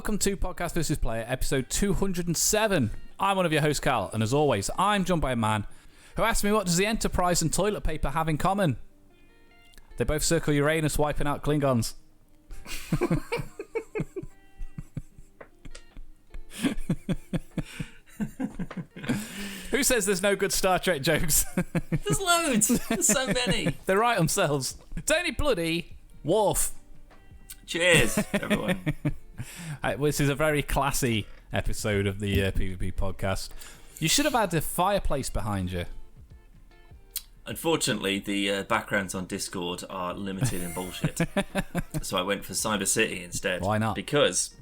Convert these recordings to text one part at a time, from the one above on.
Welcome to Podcast vs. Player, episode 207. I'm one of your hosts, Cal, and as always, I'm joined by a man who asked me, what does the Enterprise and toilet paper have in common? They both circle Uranus, wiping out Klingons. Who says there's no good Star Trek jokes? There's loads. There's so many. They write themselves. Tony Bloody Worf. Cheers, everyone. This is a very classy episode of the PvP podcast. You should have had a fireplace behind you. Unfortunately, the backgrounds on Discord are limited in bullshit. So I went for Cyber City instead. Why not? Because,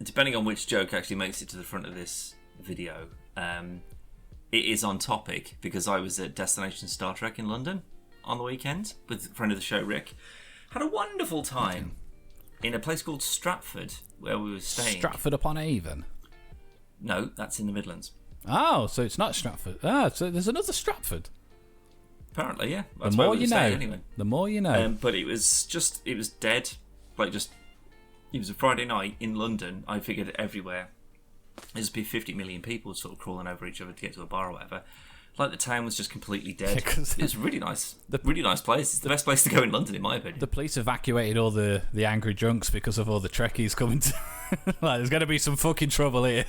depending on which joke actually makes it to the front of this video, it is on topic because I was at Destination Star Trek in London on the weekend with a friend of the show, Rick. Had a wonderful time in a place called Stratford where we were staying. Stratford-upon-Avon? No, that's in the Midlands. Oh, so it's not Stratford. Ah, so there's another Stratford. Apparently, yeah. That's the more you know. Anyway. The more you know. But it was dead. It was a Friday night in London. I figured everywhere there'd be 50 million people sort of crawling over each other to get to a bar or whatever. Like the town was just completely dead. It was really nice. Really nice place. It's the best place to go in London, in my opinion. The police evacuated all the angry drunks because of all the Trekkies coming to... Like, there's going to be some fucking trouble here.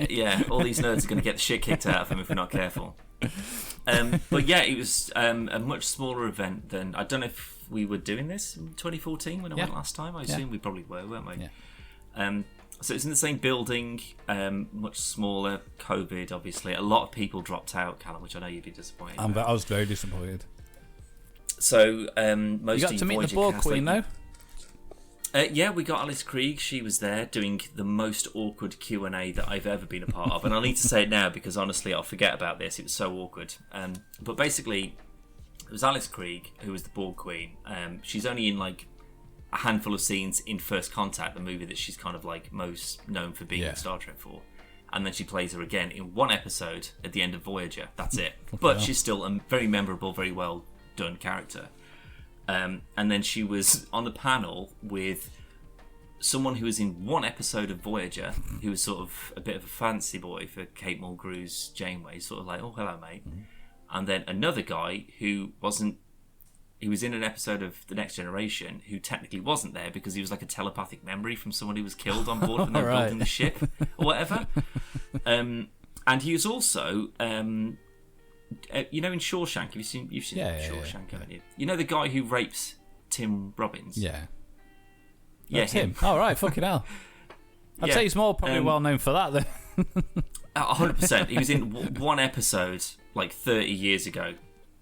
Yeah, all these nerds are going to get the shit kicked out of them if we're not careful. But yeah, it was a much smaller event than... I don't know if we were doing this in 2014 when I went last time. I assume we probably were, weren't we? Yeah. So it's in the same building, much smaller, COVID, obviously. A lot of people dropped out, Callum, which I know you'd be disappointed about. I was very disappointed. So, most you got to meet the Borg Queen, though? Yeah, we got Alice Krieg. She was there doing the most awkward Q&A that I've ever been a part of. And I need to say it now because, honestly, I'll forget about this. It was so awkward. But basically, it was Alice Krieg, who was the Borg Queen. She's only in, like, a handful of scenes in First Contact, the movie that she's kind of like most known for being in Star Trek for, and then she plays her again in one episode at the end of Voyager. That's it. But she's still a very memorable, very well done character. And then she was on the panel with someone who was in one episode of Voyager, who was sort of a bit of a fancy boy for Kate Mulgrew's Janeway, sort of like, oh, hello, mate. And then another guy who wasn't. He was in an episode of The Next Generation who technically wasn't there because he was like a telepathic memory from someone who was killed on board when they were building the ship or whatever. And he was also, in Shawshank, have you seen Shawshank, haven't you? You know the guy who rapes Tim Robbins? Yeah. Yeah, him. Oh, right, fucking hell. I'd say he's more probably well known for that then. 100%. He was in one episode like 30 years ago.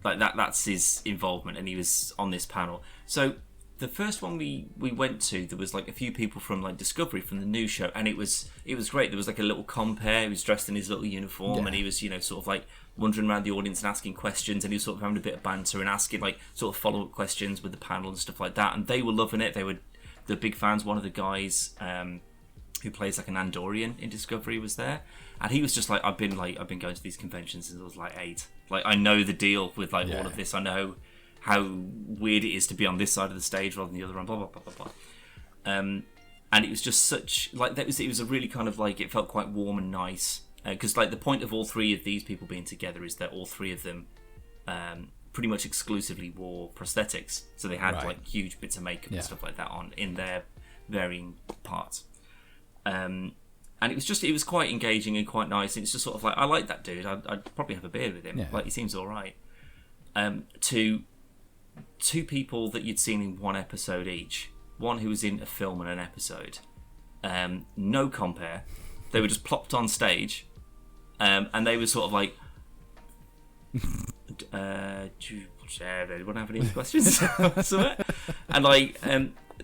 Like that's his involvement, and he was on this panel. So the first one we went to, there was like a few people from like Discovery from the news show, and it was great. There was like a little compere who was dressed in his little uniform, and he was sort of like wandering around the audience and asking questions, and he was sort of having a bit of banter and asking like sort of follow up questions with the panel and stuff like that. And they were loving it. They were the big fans. One of the guys who plays like an Andorian in Discovery was there, and he was just like, I've been going to these conventions since I was like 8. Like, I know the deal with like all of this. I know how weird it is to be on this side of the stage rather than the other one. Blah blah blah blah blah. And it was just such like it was a really kind of like, it felt quite warm and nice because like the point of all three of these people being together is that all three of them pretty much exclusively wore prosthetics, so they had like huge bits of makeup and stuff like that on in their varying parts. And it was quite engaging and quite nice. And it's just sort of like, I like that dude. I'd probably have a beer with him. Yeah. Like, he seems all right. To two people that you'd seen in one episode each. One who was in a film and an episode. No compare. They were just plopped on stage. And they were sort of like, do anyone have any questions? And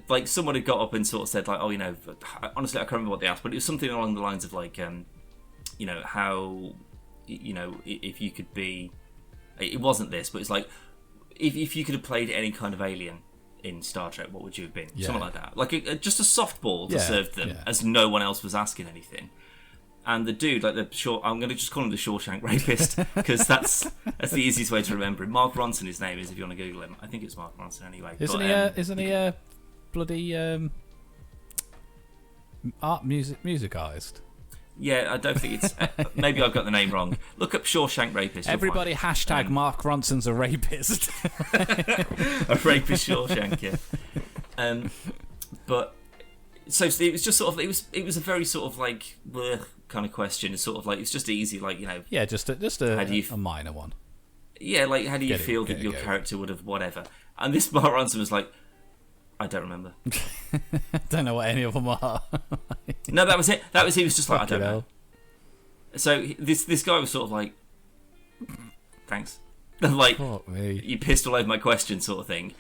like someone had got up and sort of said like, oh, honestly I can't remember what they asked, but it was something along the lines of like, how, if you could be, it wasn't this, but it's like, if you could have played any kind of alien in Star Trek, what would you have been? Something like that, like just a softball to serve them as no one else was asking anything. And the dude, like I'm going to just call him the Shawshank rapist because that's the easiest way to remember him. Mark Ronson, his name is, if you want to Google him. I think it's Mark Ronson anyway. Isn't he? Isn't he bloody music artist. Yeah, I don't think it's... maybe I've got the name wrong. Look up Shawshank Rapist. Everybody hashtag Mark Ronson's a rapist. A rapist Shawshank, yeah. But... So it was just sort of... It was a very sort of like... kind of question. It's sort of like... It's just easy, like, you know... Yeah, just a minor one. Yeah, like, how do you feel that your character would have whatever? And this Mark Ronson was like... I don't remember. I don't know what any of them are. No, that was it. He was just like, I don't know. Hell. So this guy was sort of like, thanks. Like, you pissed all over my question sort of thing.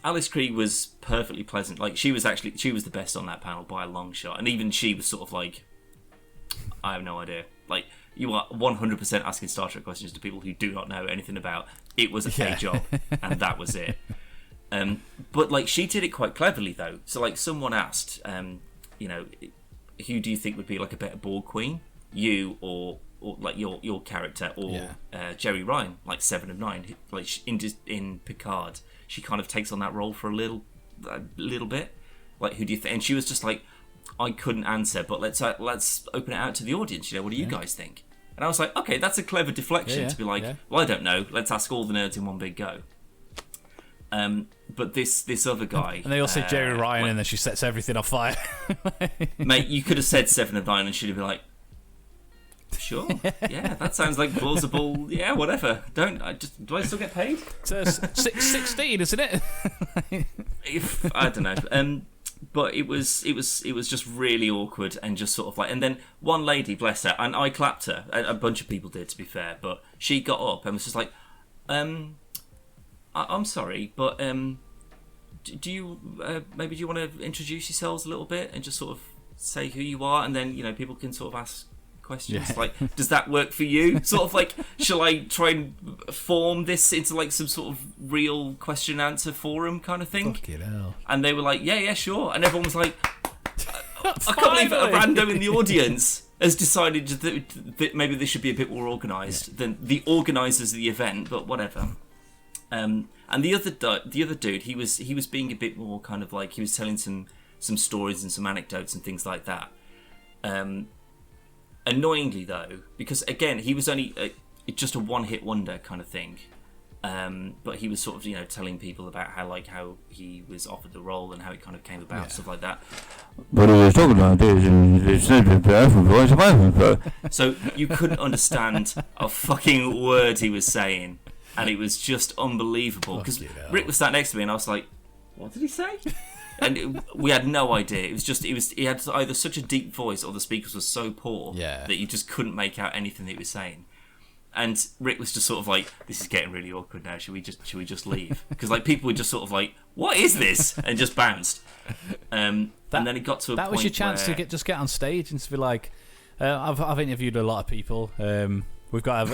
Alice Cree was perfectly pleasant. Like, she was the best on that panel by a long shot. And even she was sort of like, I have no idea. Like, you are 100% asking Star Trek questions to people who do not know anything about. It was a job, and that was it. But like, she did it quite cleverly though. So like, someone asked, you know, who do you think would be like a better Borg queen, you or like your character, or Jerry Ryan, like 7 of 9, like in Picard, she kind of takes on that role for a little bit. Like, who do you think? And she was just like, I couldn't answer, but let's open it out to the audience. You know, what do you guys think? And I was like, okay, that's a clever deflection to be like, well, I don't know. Let's ask all the nerds in one big go. But this other guy, and they all say Jerry Ryan, and then she sets everything on fire. Mate, you could have said 7 of 9, and she'd have been like, sure, yeah, that sounds like plausible. Yeah, whatever. Do I still get paid? It's 16, isn't it? I don't know. But it was just really awkward, and just sort of like, and then one lady, bless her, and I clapped her. A bunch of people did, to be fair, but she got up and was just like, I'm sorry, but do you maybe do you want to introduce yourselves a little bit and just sort of say who you are, and then, you know, people can sort of ask questions. Like, does that work for you? Sort of like, shall I try and form this into like some sort of real question and answer forum kind of thing? Fucking hell. And they were like, yeah, sure. And everyone was like, I can't believe a random in the audience has decided that maybe this should be a bit more organised than the organisers of the event, but whatever. And the other dude, he was being a bit more kind of like, he was telling some stories and some anecdotes and things like that. Annoyingly though, because again, he was only just a one-hit wonder kind of thing. But he was sort of, you know, telling people about how he was offered the role and how it kind of came about, stuff like that. But he was talking like this, and so you couldn't understand a fucking word he was saying. And it was just unbelievable, because Rick was sat next to me and I was like, what did he say? And we had no idea. He had either such a deep voice or the speakers were so poor that you just couldn't make out anything that he was saying. And Rick was just sort of like, this is getting really awkward now. Should we just leave? Because like, people were just sort of like, what is this? And just bounced. And then it got to a point that was your chance to get on stage and to be like, I've interviewed a lot of people. We've got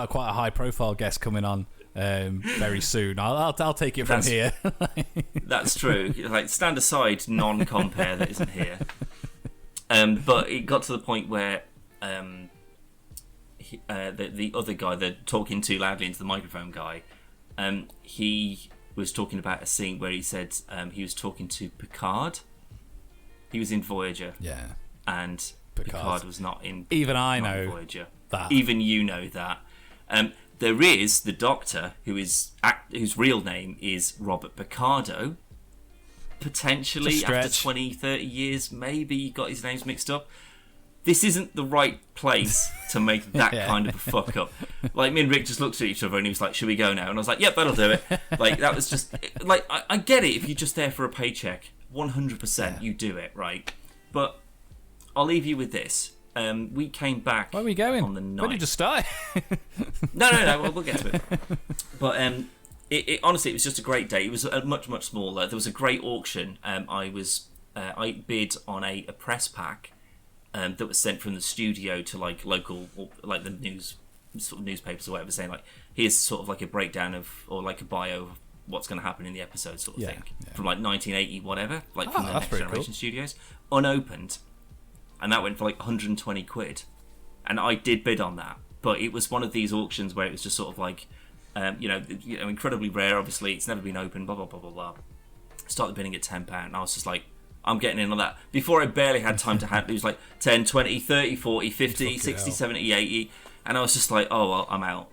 quite a high profile guest coming on very soon. I'll take it from here. That's true. Like, stand aside, non-compare that isn't here. But it got to the point where the other guy, the talking too loudly into the microphone guy, he was talking about a scene where he said he was talking to Picard. He was in Voyager. Yeah. And Picard was not in. Even I know Voyager. that. Even you know that. There is the Doctor, whose real name is Robert Picardo. Potentially, after 20, 30 years, maybe he got his names mixed up. This isn't the right place to make that kind of a fuck up. Like, me and Rick just looked at each other and he was like, should we go now? And I was like, yep, that'll do it. Like, that was just... Like, I get it if you're just there for a paycheck. 100% you do it, right? But I'll leave you with this. We came back. Where are we going? On the 9th. Where did you start? No. We'll get to it. But it honestly, it was just a great day. It was much smaller. There was a great auction. I bid on a press pack that was sent from the studio to like local, or like the news sort of newspapers or whatever, saying like, here's sort of like a breakdown of, or like a bio of what's going to happen in the episode, sort of thing, from like 1980 whatever, like from the Next Generation Studios, unopened. And that went for like 120 quid. And I did bid on that. But it was one of these auctions where it was just sort of like, incredibly rare, obviously. It's never been opened, blah, blah, blah, blah, blah. Started bidding at £10. And I was just like, I'm getting in on that. Before I barely had time to handle it, was like 10, 20, 30, 40, 50, 60, 70, 80. And I was just like, oh, well, I'm out.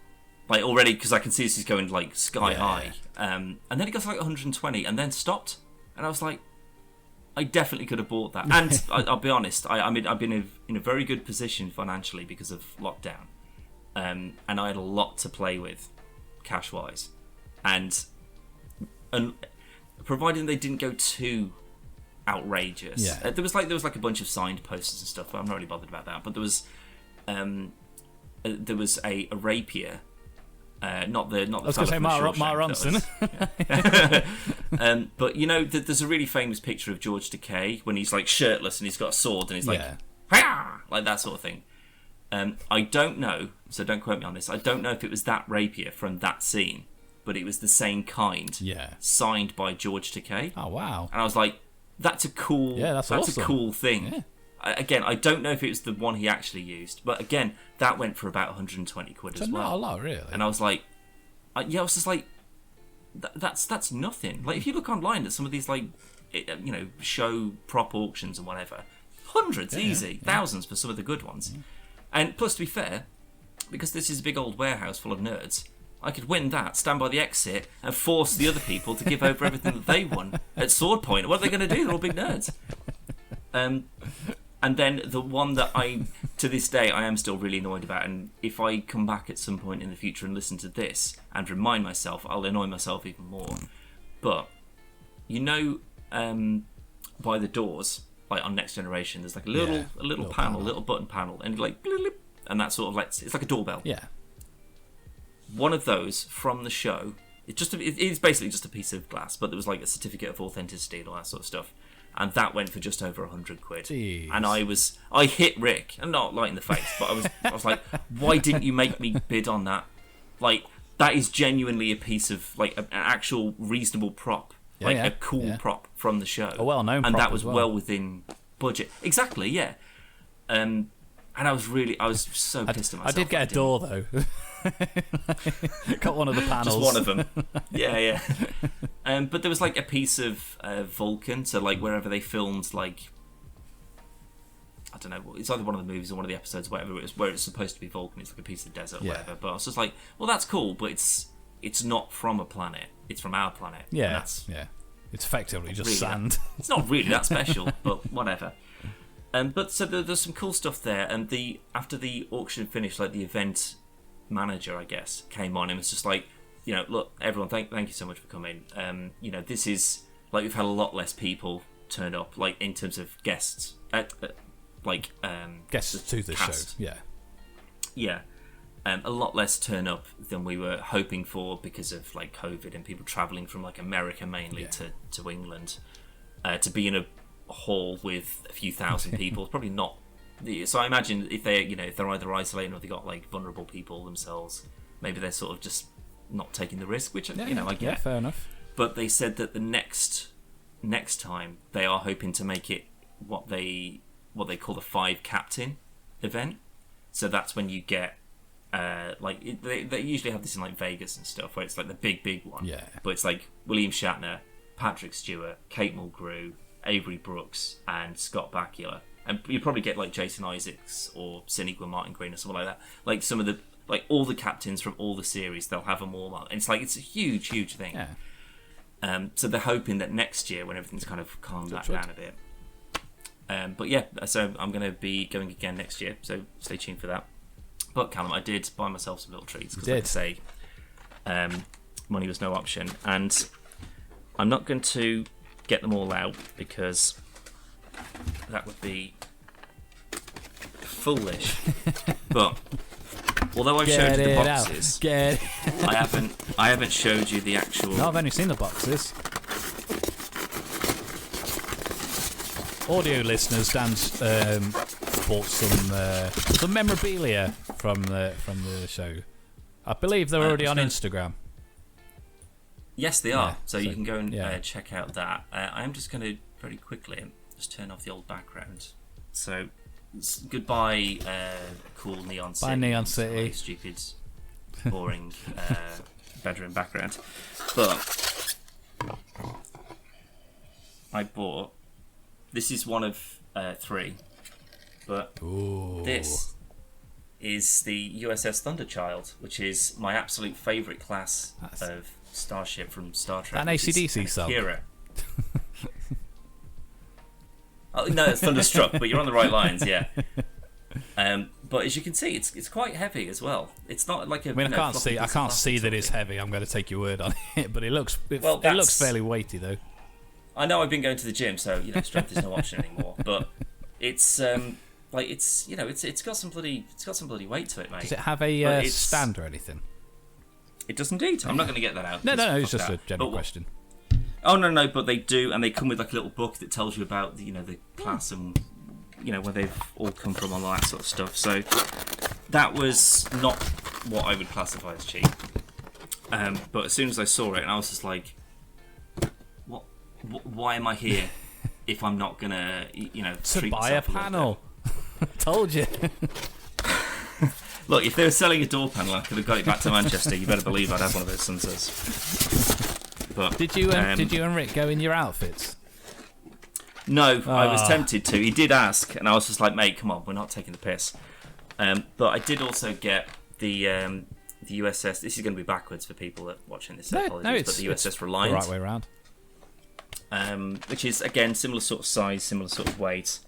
Like, already, because I can see this is going, like, sky high. And then it got to, like, 120 and then stopped. And I was like, I definitely could have bought that. And I'll be honest, I've been in a very good position financially because of lockdown. And I had a lot to play with, cash-wise. And providing they didn't go too outrageous. Yeah. There was like a bunch of signed posters and stuff, but I'm not really bothered about that. But there was a rapier. Not the. I was going to say Mark Ronson. But you know, there's a really famous picture of George Takei when he's like shirtless and he's got a sword and he's like, like that sort of thing. I don't know, so don't quote me on this. I don't know if it was that rapier from that scene, but it was the same kind. Yeah. Signed by George Takei. Oh wow! And I was like, that's a cool. Yeah, that's awesome. a cool thing. Yeah. Again, I don't know if it was the one he actually used, but again, that went for about 120 quid as well. Not a lot, really. And I was like, I was just like, that's nothing. Like, if you look online at some of these, like, you know, show prop auctions and whatever, hundreds, easy, thousands for some of the good ones. Yeah. And plus, to be fair, because this is a big old warehouse full of nerds, I could win that, stand by the exit, and force the other people to give over everything that they won at sword point. What are they going to do? They're all big nerds. And then the one that to this day, I am still really annoyed about, and if I come back at some point in the future and listen to this and remind myself, I'll annoy myself even more. But, you know, by the doors, like on Next Generation, there's like a little panel, little button panel, and like, and that sort of it's like a doorbell. Yeah. One of those from the show, it's basically just a piece of glass, but there was like a certificate of authenticity and all that sort of stuff. And that went for just over 100 quid. Jeez. And I hit Rick, and not like in the face, but I was like, why didn't you make me bid on that? Like, that is genuinely a piece of, like, an actual reasonable prop. A cool prop from the show. A well-known prop. And that was as well within budget. Exactly, yeah. And I was so pissed at myself. I did get a door, though. Got one of the panels. Just one of them. Yeah. But there was like a piece of Vulcan, so like wherever they filmed, like, I don't know, it's either one of the movies or one of the episodes, whatever it is, where it's supposed to be Vulcan. It's like a piece of desert or whatever. But I was just like, well, that's cool, but it's not from a planet. It's from our planet. Yeah. It's effectively just sand. It's not really that special, but whatever. But so there's some cool stuff there, and after the auction finished, like the event manager, I guess, came on and was just like, you know, look, everyone, thank you so much for coming. You know, this is like, we've had a lot less people turn up, like in terms of guests, guests to the cast. show. Yeah. A lot less turn up than we were hoping for because of like COVID and people travelling from like America mainly to England to be in a hall with a few thousand people. Probably not. So I imagine if they're either isolating or they got like vulnerable people themselves, maybe they're sort of just not taking the risk, which I get. Yeah, fair enough. But they said that the next time they are hoping to make it what they call the 5 captain event. So that's when you get they usually have this in like Vegas and stuff, where it's like the big one. Yeah. But it's like William Shatner, Patrick Stewart, Kate Mulgrew, Avery Brooks, and Scott Bakula. And you probably get like Jason Isaacs or Sinequa Martin Green or something like that. Like some of the, like all the captains from all the series, they'll have them all on. And it's a huge thing. Yeah. So they're hoping that next year, when everything's kind of calmed back down a bit. But yeah, so I'm going to be going again next year. So stay tuned for that. But Callum, I did buy myself some little treats because, like I say, money was no option, and I'm not going to get them all out because that would be foolish. But although I've showed you the boxes, I haven't showed you the actual. No, I've only seen the boxes. Audio listeners, Dan's bought some memorabilia from the show. I believe they're already on Instagram. Yes, they are. So you can go and check out that. I'm just going to very quickly just turn off the old background. So goodbye, cool Neon City. Bye, Neon City. Like stupid, boring bedroom background. But I bought this is one of 3, but Ooh. this is the USS Thunderchild, which is my absolute favourite class of starship from Star Trek. That an AC/DC song. Oh no, it's Thunderstruck, but you're on the right lines, yeah. But as you can see, it's quite heavy as well. It's not like a. I mean, I can't see that it's heavy. I'm going to take your word on it, but it looks fairly weighty though. I know I've been going to the gym, so strength is no option anymore. But it's it's got some bloody weight to it, mate. Does it have a stand or anything? It does indeed. I'm not going to get that out. No, it's just a general question. Oh no, but they do, and they come with like a little book that tells you about the class and where they've all come from, all that sort of stuff. So that was not what I would classify as cheap. But as soon as I saw it, and I was just like, what? Why am I here if I'm not gonna to buy a panel? Told you. Look, if they were selling a door panel, I could have got it back to Manchester. You better believe I'd have one of those Sunsets. But did you and Rick go in your outfits? No, I was tempted to. He did ask, and I was just like, mate, come on, we're not taking the piss. But I did also get the USS. This is going to be backwards for people that are watching this. Apologies, but the USS Reliant, the right way around. Which is again similar sort of size, similar sort of weight.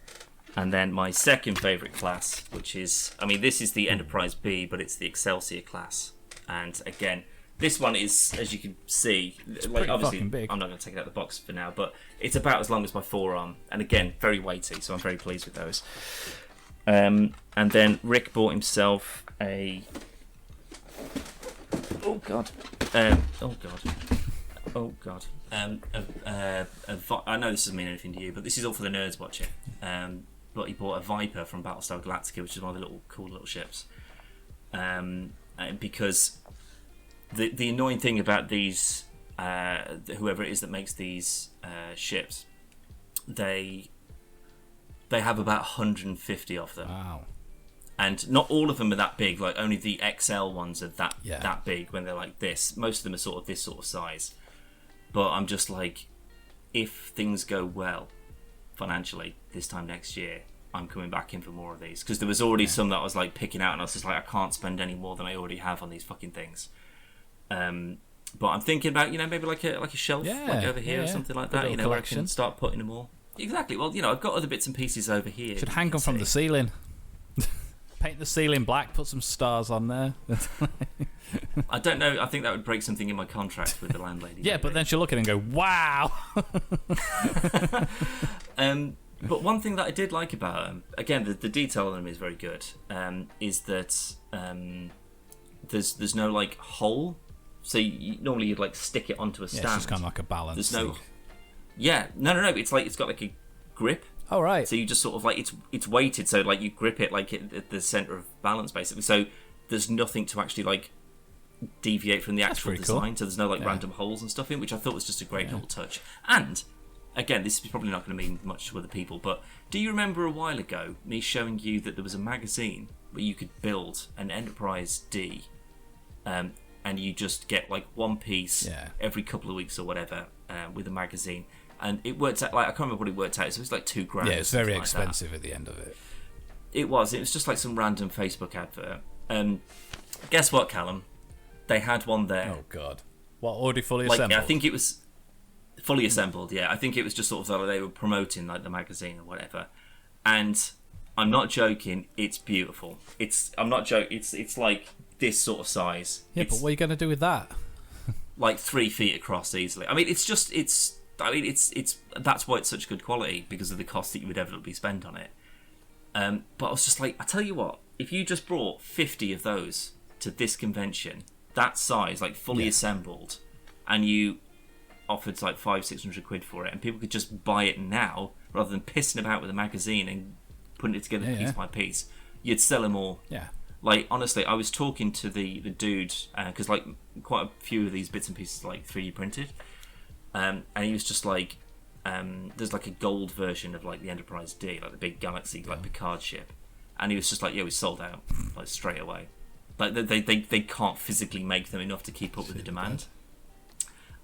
And then my second favourite class, which is, this is the Enterprise B, but it's the Excelsior class. And again, this one is, as you can see, like obviously big. I'm not going to take it out of the box for now, but it's about as long as my forearm, and again very weighty, so I'm very pleased with those. And then Rick bought himself a I know this doesn't mean anything to you, but this is all for the nerds watching. But he bought a Viper from Battlestar Galactica, which is one of the cool little ships, because the annoying thing about these, whoever it is that makes these ships, they have about 150 of them. Wow. And not all of them are that big. Like only the XL ones are that big when they're like this. Most of them are sort of this sort of size. But I'm just like, if things go well financially this time next year, I'm coming back in for more of these, because there was already some that I was like picking out, and I was just like, I can't spend any more than I already have on these fucking things. But I'm thinking about maybe like a shelf like over here or something like that, where I can start putting them all. Exactly. Well, I've got other bits and pieces over here. Should hang them from the ceiling. Paint the ceiling black. Put some stars on there. I don't know. I think that would break something in my contract with the landlady. Yeah, but then she'll look at it and go, "Wow." But one thing that I did like about them, again, the detail on them is very good. Is that there's no like hole, so normally you'd like stick it onto a stand. It's just kind of like a balance. There's no. Yeah, no. It's like it's got like a grip. Oh right. So you just sort of like it's weighted, so like you grip it like at the center of balance basically. So there's nothing to actually like deviate from the actual design. Cool. So there's no like random holes and stuff in, which I thought was just a great little touch. And again, this is probably not going to mean much to other people, but do you remember a while ago me showing you that there was a magazine where you could build an Enterprise D, and you just get like one piece every couple of weeks or whatever with a magazine, and it worked out like I can't remember what it worked out. So it was like $2,000. Yeah, it's very expensive at the end of it. It was just like some random Facebook advert. Guess what, Callum? They had one there. Oh God! What, already fully assembled? Yeah, I think it was fully assembled. Yeah, I think it was just sort of like they were promoting like the magazine or whatever. And I'm not joking. It's beautiful. I'm not joking. It's like this sort of size. Yeah, but what are you going to do with that? Like 3 feet across easily. I mean, it's that's why it's such good quality, because of the cost that you would inevitably spend on it. But I was just like, I tell you what, if you just brought 50 of those to this convention, that size, like fully assembled, and you offered like 500-600 quid for it, and people could just buy it now rather than pissing about with a magazine and putting it together piece by piece, you'd sell them all. Yeah. Like, honestly, I was talking to the dude, because like quite a few of these bits and pieces are like 3D printed, and he was just like, there's like a gold version of like the Enterprise D, like the big Galaxy like Picard ship, and he was just like, yeah, we sold out like straight away. Like they can't physically make them enough to keep up with the demand.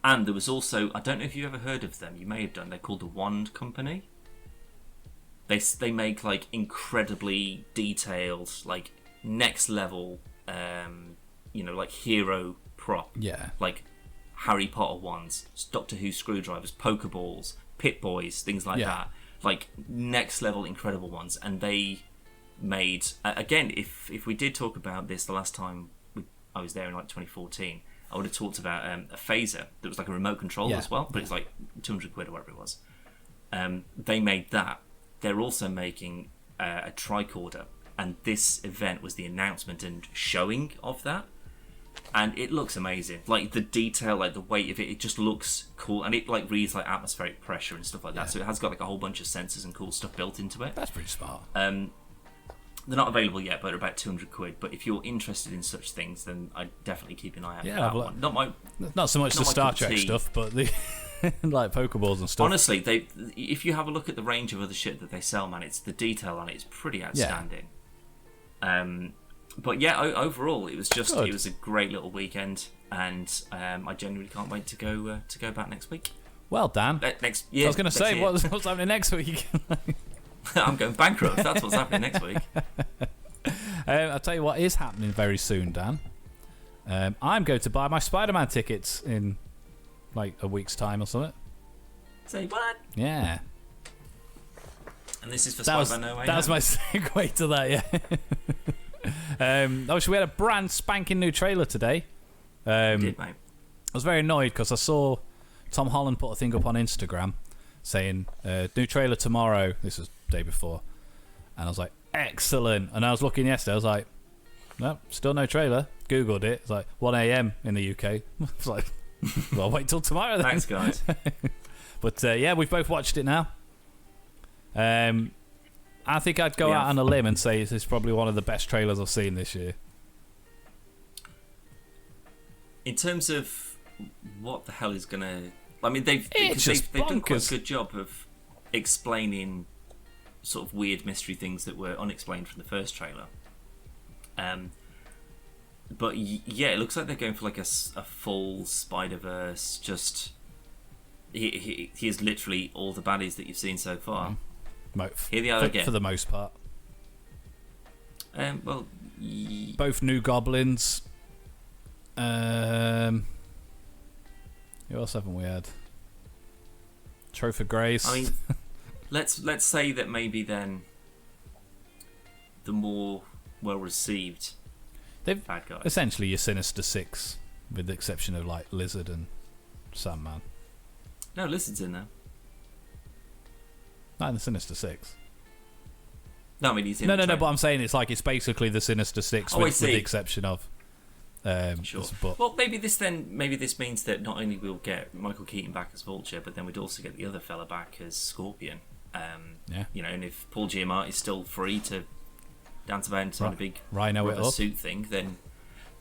And there was also, I don't know if you've ever heard of them, you may have done, they're called the Wand Company. they make like incredibly detailed, like next level, like hero prop, like Harry Potter ones, Doctor Who screwdrivers, Pokeballs, Pit Boys, things like that, like next level incredible ones. And they made again, if we did talk about this the last time I was there in like 2014, I would have talked about a phaser that was like a remote control as well, but it's like 200 quid or whatever it was. They made that. They're also making a tricorder, and this event was the announcement and showing of that, and it looks amazing. Like the detail, like the weight of it, it just looks cool, and it like reads like atmospheric pressure and stuff like that. So it has got like a whole bunch of sensors and cool stuff built into it. That's pretty smart. They're not available yet, but they're about 200 quid. But if you're interested in such things, then I'd definitely keep an eye out for that one. Not so much the Star Trek stuff, but the like Pokeballs and stuff. Honestly, if you have a look at the range of other shit that they sell, man, it's the detail on it is pretty outstanding. But yeah, overall, it was just it was a great little weekend, and I genuinely can't wait to go back next week. Well, Dan, next year. I was going to say, what's happening next week? I'm going bankrupt. That's what's happening next week. I'll tell you what is happening very soon, Dan. I'm going to buy my Spider-Man tickets in like a week's time or something. Say what? Yeah. And this is for Spider-Man No Way Home. That was my segue to that, yeah. Obviously, we had a brand spanking new trailer today. We did, mate. I was very annoyed because I saw Tom Holland put a thing up on Instagram saying, new trailer tomorrow. This was the day before. And I was like, excellent. And I was looking yesterday. I was like, no, still no trailer. Googled it. It's like 1 a.m. in the UK. I was like, well, I'll wait till tomorrow then. Thanks, guys. But yeah, we've both watched it now. I think I'd go out on a limb and say it's probably one of the best trailers I've seen this year. In terms of what the hell is going to... I mean, they've done quite a good job of explaining sort of weird mystery things that were unexplained from the first trailer. But yeah, it looks like they're going for like a full Spider-Verse. Just he is literally all the baddies that you've seen so far. Here they are again for the most part. Both new goblins. Who else haven't we had? Trophy Grace. I mean, let's say that maybe then the more well received bad guys. Essentially your Sinister Six, with the exception of like Lizard and Sandman. No, Lizard's in there. Not in the Sinister Six. No, I mean he's in. No, but I'm saying it's basically the Sinister Six with the exception of. Sure. Well, maybe this means that not only we'll get Michael Keaton back as Vulture, but then we'd also get the other fella back as Scorpion. And if Paul Giamatti is still free to dance about inside a big rubber suit thing, then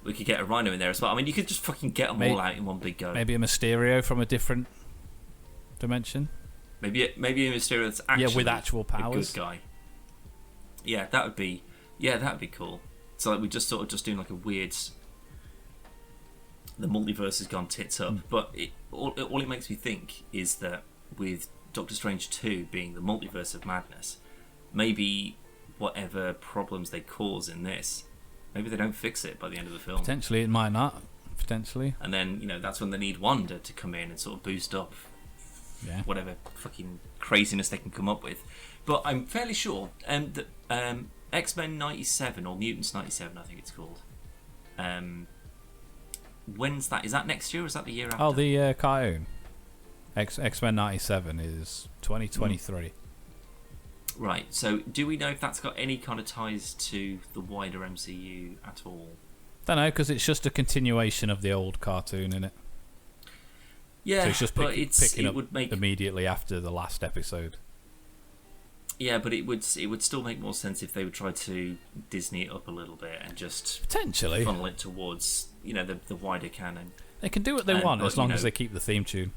we could get a Rhino in there as well. I mean, you could just fucking get them all out in one big go. Maybe a Mysterio from a different dimension. Maybe a Mysterio that's actually with actual powers. A good guy. Yeah, that would be cool. So like we just sort of just doing like a weird. The multiverse has gone tits up, but all it makes me think is that with Doctor Strange 2 being the multiverse of madness, maybe whatever problems they cause in this, maybe they don't fix it by the end of the film. Potentially, it might not. Potentially. And then, that's when they need Wanda to come in and sort of boost up whatever fucking craziness they can come up with. But I'm fairly sure that X-Men 97, or Mutants 97, I think it's called, when's that? Is that next year or is that the year after? Oh, the cartoon. X-Men 97 is 2023. Right, so do we know if that's got any kind of ties to the wider MCU at all? Don't know, because it's just a continuation of the old cartoon, isn't it? Yeah, so it's just picking up immediately after the last episode. Yeah, but it would still make more sense if they would try to Disney it up a little bit and just potentially funnel it towards the wider canon. They can do what they want as long as they keep the theme tune.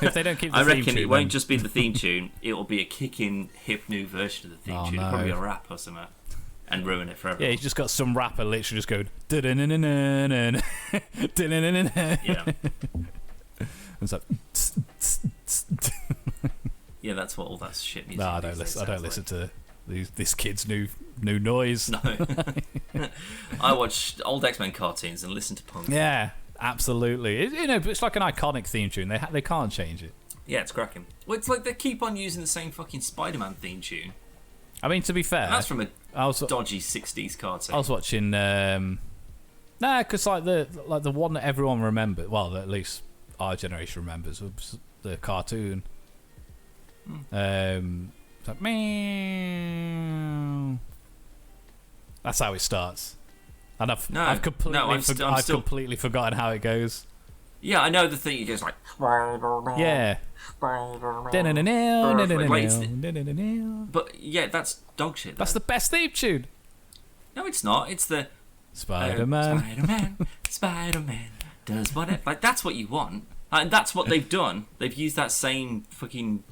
If they don't keep the theme tune, I reckon it won't just be the theme tune. It will be a kicking hip new version of the theme tune. No. Probably a rap or something, and ruin it forever. Yeah, he's just got some rapper literally just going. Yeah. And it's like. Yeah, that's what all that shit music. No, I don't listen. I don't listen to this kid's new noise. No, I watch old X-Men cartoons and listen to punk. Yeah, absolutely. It's like an iconic theme tune. They can't change it. Yeah, it's cracking. Well, it's like they keep on using the same fucking Spider-Man theme tune. I mean, to be fair, And that's from a dodgy '60s cartoon. I was watching. Because like the one that everyone remembers, well, at least our generation remembers, was the cartoon. It's like meow. That's how it starts, and I've completely forgotten how it goes. Yeah, I know the thing. It goes like Yeah. But yeah, that's dog shit. That's the best theme tune. No, it's not. It's the Spider-Man. Spider-Man does whatever. Like that's what you want, and that's what they've done. They've used that same fucking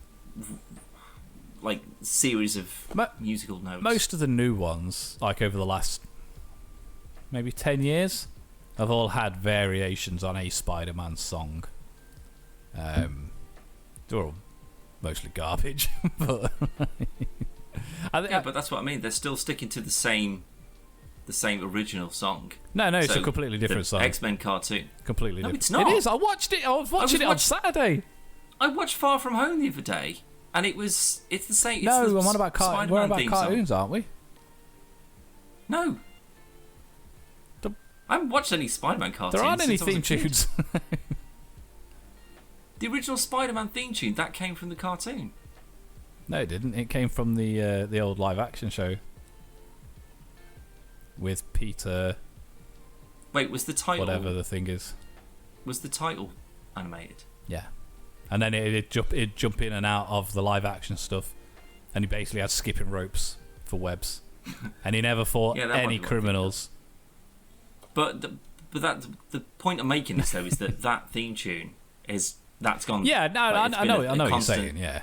like series of musical notes. Most of the new ones, like over the last maybe 10 years, have all had variations on a Spider-Man song. They're all mostly garbage, but but that's what I mean. They're still sticking to the same original song. No, it's a completely different song. X-Men cartoon. Completely different. It's not. It is. I watched it. I was watching it on Saturday. I watched Far From Home the other day, and it's the same. It's No, the I'm on about we're about cartoons, song. aren't we? No. I haven't watched any Spider-Man cartoons. There aren't any since I was a theme kid. tunes. The original Spider-Man theme tune that came from the cartoon. No, it didn't. It came from the old live-action show with Peter. Wait, was the title Whatever the thing is. Was the title animated? Yeah, and then it'd jump in and out of the live-action stuff, and he basically had skipping ropes for webs, and he never fought any criminals. But the point I'm making this though is that theme tune that's gone. Yeah, no, like, I know what you're saying. Yeah,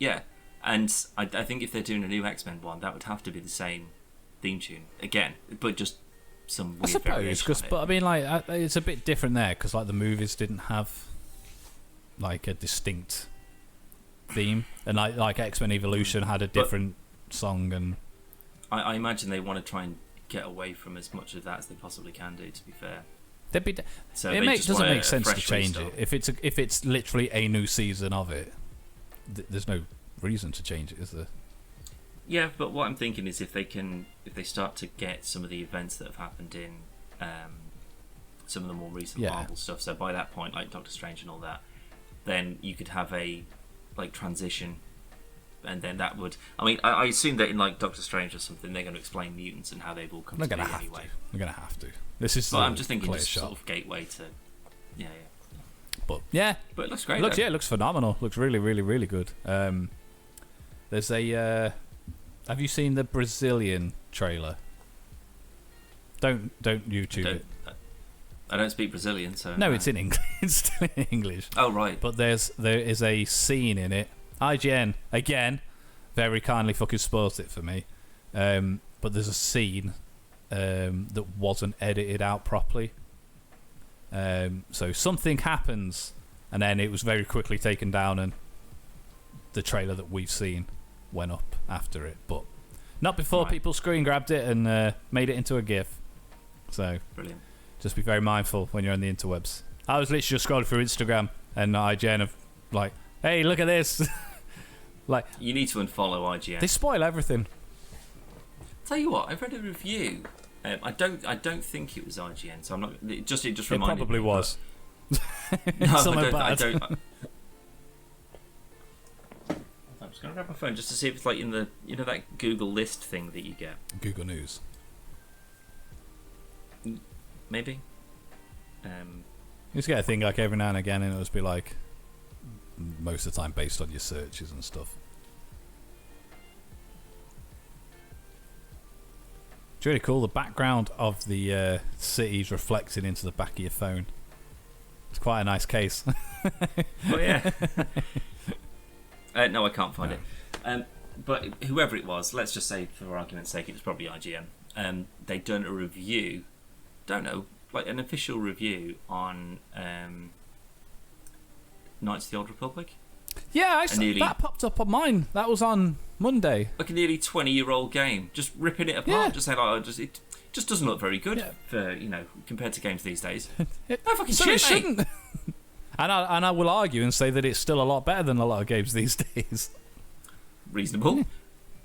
yeah, and I think if they're doing a new X-Men one, that would have to be the same theme tune again, but just some weird variation on it. But I mean, like, it's a bit different there because like the movies didn't have like a distinct theme, and like X-Men Evolution had a different song, and I imagine they want to try and get away from as much of that as they possibly can do. To be fair, so it doesn't make sense to change it if it's literally a new season of it. There's no reason to change it, is there? Yeah, but what I'm thinking is if they start to get some of the events that have happened in some of the more recent Marvel stuff. So by that point, like Doctor Strange and all that, then you could have a like transition. And then that would... I mean, I assume that in like Doctor Strange or something, they're going to explain mutants and how they've all come to be anyway. They're going to have to. This is. But I'm just thinking, just sort of gateway to. Yeah. But yeah, but it looks great. It looks phenomenal. Looks really, really, really good. There's a. Have you seen the Brazilian trailer? Don't YouTube it. I don't speak Brazilian, so no, it's in English. It's still in English. Oh right. But there is a scene in it. IGN again, very kindly fucking spoils it for me. But there's a scene that wasn't edited out properly. So something happens, and then it was very quickly taken down, and the trailer that we've seen went up after it, but not before people screen grabbed it and made it into a GIF. So brilliant. Just be very mindful when you're on the interwebs. I was literally just scrolling through Instagram, and IGN have like, hey, look at this. Like, you need to unfollow IGN. They spoil everything. Tell you what, I've read a review. I don't think it was IGN, so I'm not. It just reminded me. It probably was. No, I don't. I'm just gonna grab my phone just to see if it's like in the that Google list thing that you get. Google News. Maybe. You just get a thing like every now and again, and it'll just be like, most of the time based on your searches and stuff. It's really cool. The background of the city's reflected into the back of your phone. It's quite a nice case. Oh yeah. No, I can't find it. But whoever it was, let's just say for argument's sake, it was probably IGN. They'd done a review. Don't know, like an official review on Knights of the Old Republic. Yeah, that popped up on mine. That was on Monday. Like a nearly 20-year-old game, just ripping it apart, just saying, it just doesn't look very good for compared to games these days. No fucking so shit, it shouldn't. And I will argue and say that it's still a lot better than a lot of games these days. Reasonable.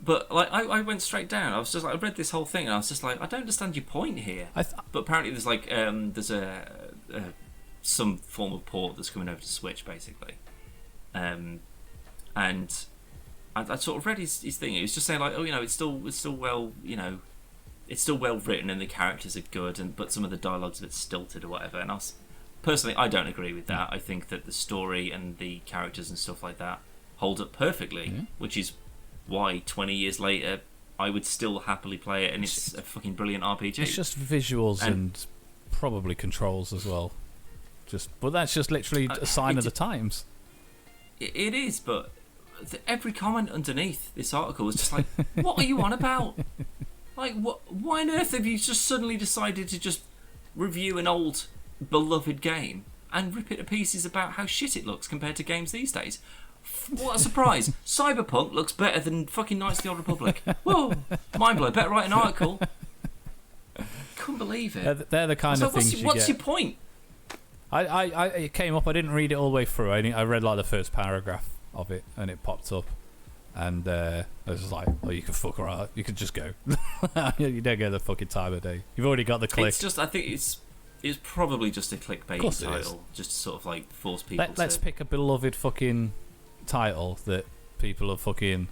But like I went straight down. I was just like, I read this whole thing and I was just like, I don't understand your point here. But apparently there's like there's some form of port that's coming over to Switch basically, and I sort of read his thing. He was just saying like, oh, it's still well, it's still well written and the characters are good, but some of the dialogue's a bit stilted or whatever. And personally, I don't agree with that. I think that the story and the characters and stuff like that hold up perfectly, which is why 20 years later I would still happily play it, and it's a fucking brilliant RPG. It's just visuals and probably controls as well. But that's just literally a sign of the times. It is, but every comment underneath this article was just like, what are you on about? Like, why on earth have you just suddenly decided to just review an old beloved game and rip it to pieces about how shit it looks compared to games these days? What a surprise. Cyberpunk looks better than fucking Knights of the Old Republic. Whoa, mind blown. Better write an article. Couldn't believe it. They're the kind of things what's your point? It came up. I didn't read it all the way through. I read like the first paragraph of it, and it popped up, and I was just like, "Oh, you can fuck around. You can just go. You don't get the fucking time of day. You've already got the click." It's just, I think it's probably just a clickbait title, just to sort of like force people. Let's pick a beloved fucking title that people have fucking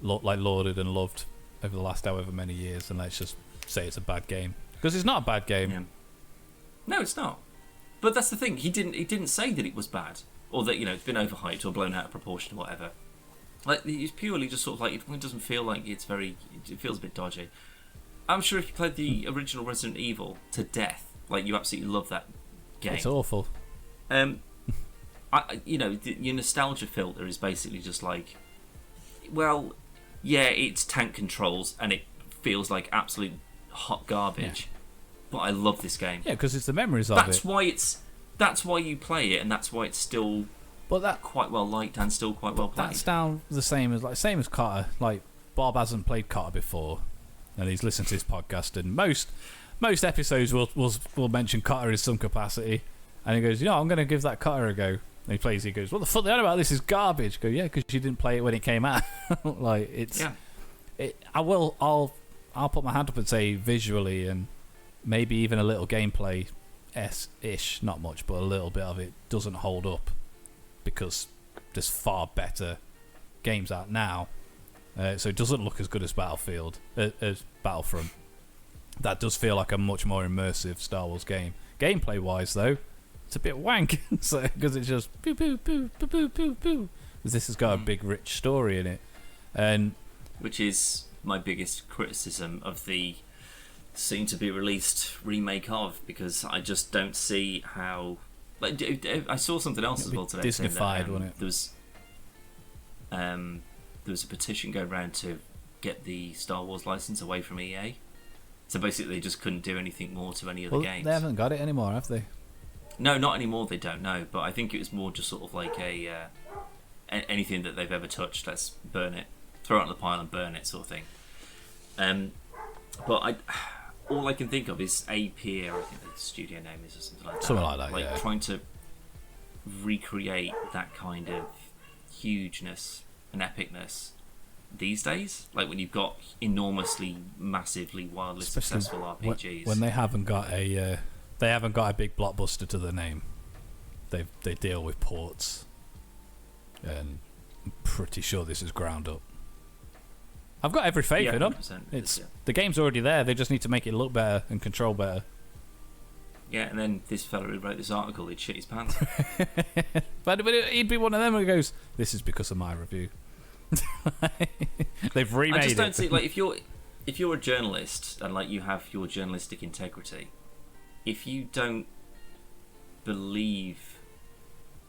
lauded and loved over the last however many years, and let's just say it's a bad game, because it's not a bad game. Yeah. No, it's not. But that's the thing. He didn't say that it was bad, or that it's been overhyped or blown out of proportion or whatever. Like, it's purely just sort of like, it doesn't feel like it feels a bit dodgy. I'm sure if you played the original Resident Evil to death, like, you absolutely love that game. It's awful. Your nostalgia filter is basically just like, well, yeah, it's tank controls and it feels like absolute hot garbage. Yeah. But I love this game. Yeah, because it's the memories of it. That's why you play it, and that's why it's still quite well liked and still quite well played. That's down the same as Cotter. Like, Bob hasn't played Cotter before, and he's listened to his podcast, and most episodes will mention Cotter in some capacity, and he goes, I'm going to give that Cotter a go. And he plays. He goes, what the fuck are they on about? This is garbage. I go, yeah, because you didn't play it when it came out. Like, it's. Yeah. I'll put my hand up and say visually and maybe even a little gameplay ish, not much, but a little bit of it doesn't hold up, because there's far better games out now. So it doesn't look as good as Battlefront. That does feel like a much more immersive Star Wars game. Gameplay wise, though, it's a bit wank, because it's just poo poo poo poo poo poo poo. Because this has got a big rich story in it, and which is my biggest criticism of the soon to be released remake of, because I just don't see how. Like, I saw something else as well today. Disneyfied, wasn't it? There was a petition going around to get the Star Wars license away from EA. So basically, they just couldn't do anything more to any other games. They haven't got it anymore, have they? No, not anymore. They don't know. But I think it was more just sort of like anything that they've ever touched, let's burn it, throw it on the pile and burn it, sort of thing. But all I can think of is Apier, I think the studio name is, or something like that. Something like that, like trying to recreate that kind of hugeness and epicness these days. Like when you've got enormously, massively, wildly successful RPGs. When they haven't got a big blockbuster to their name, they deal with ports, and I'm pretty sure this is ground up. I've got every faith in them. The game's already there. They just need to make it look better and control better. Yeah, and then this fella who wrote this article, he'd shit his pants. but he'd be one of them who goes, "This is because of my review." They've remade it. I just don't see, like, if you're a journalist and like you have your journalistic integrity, if you don't believe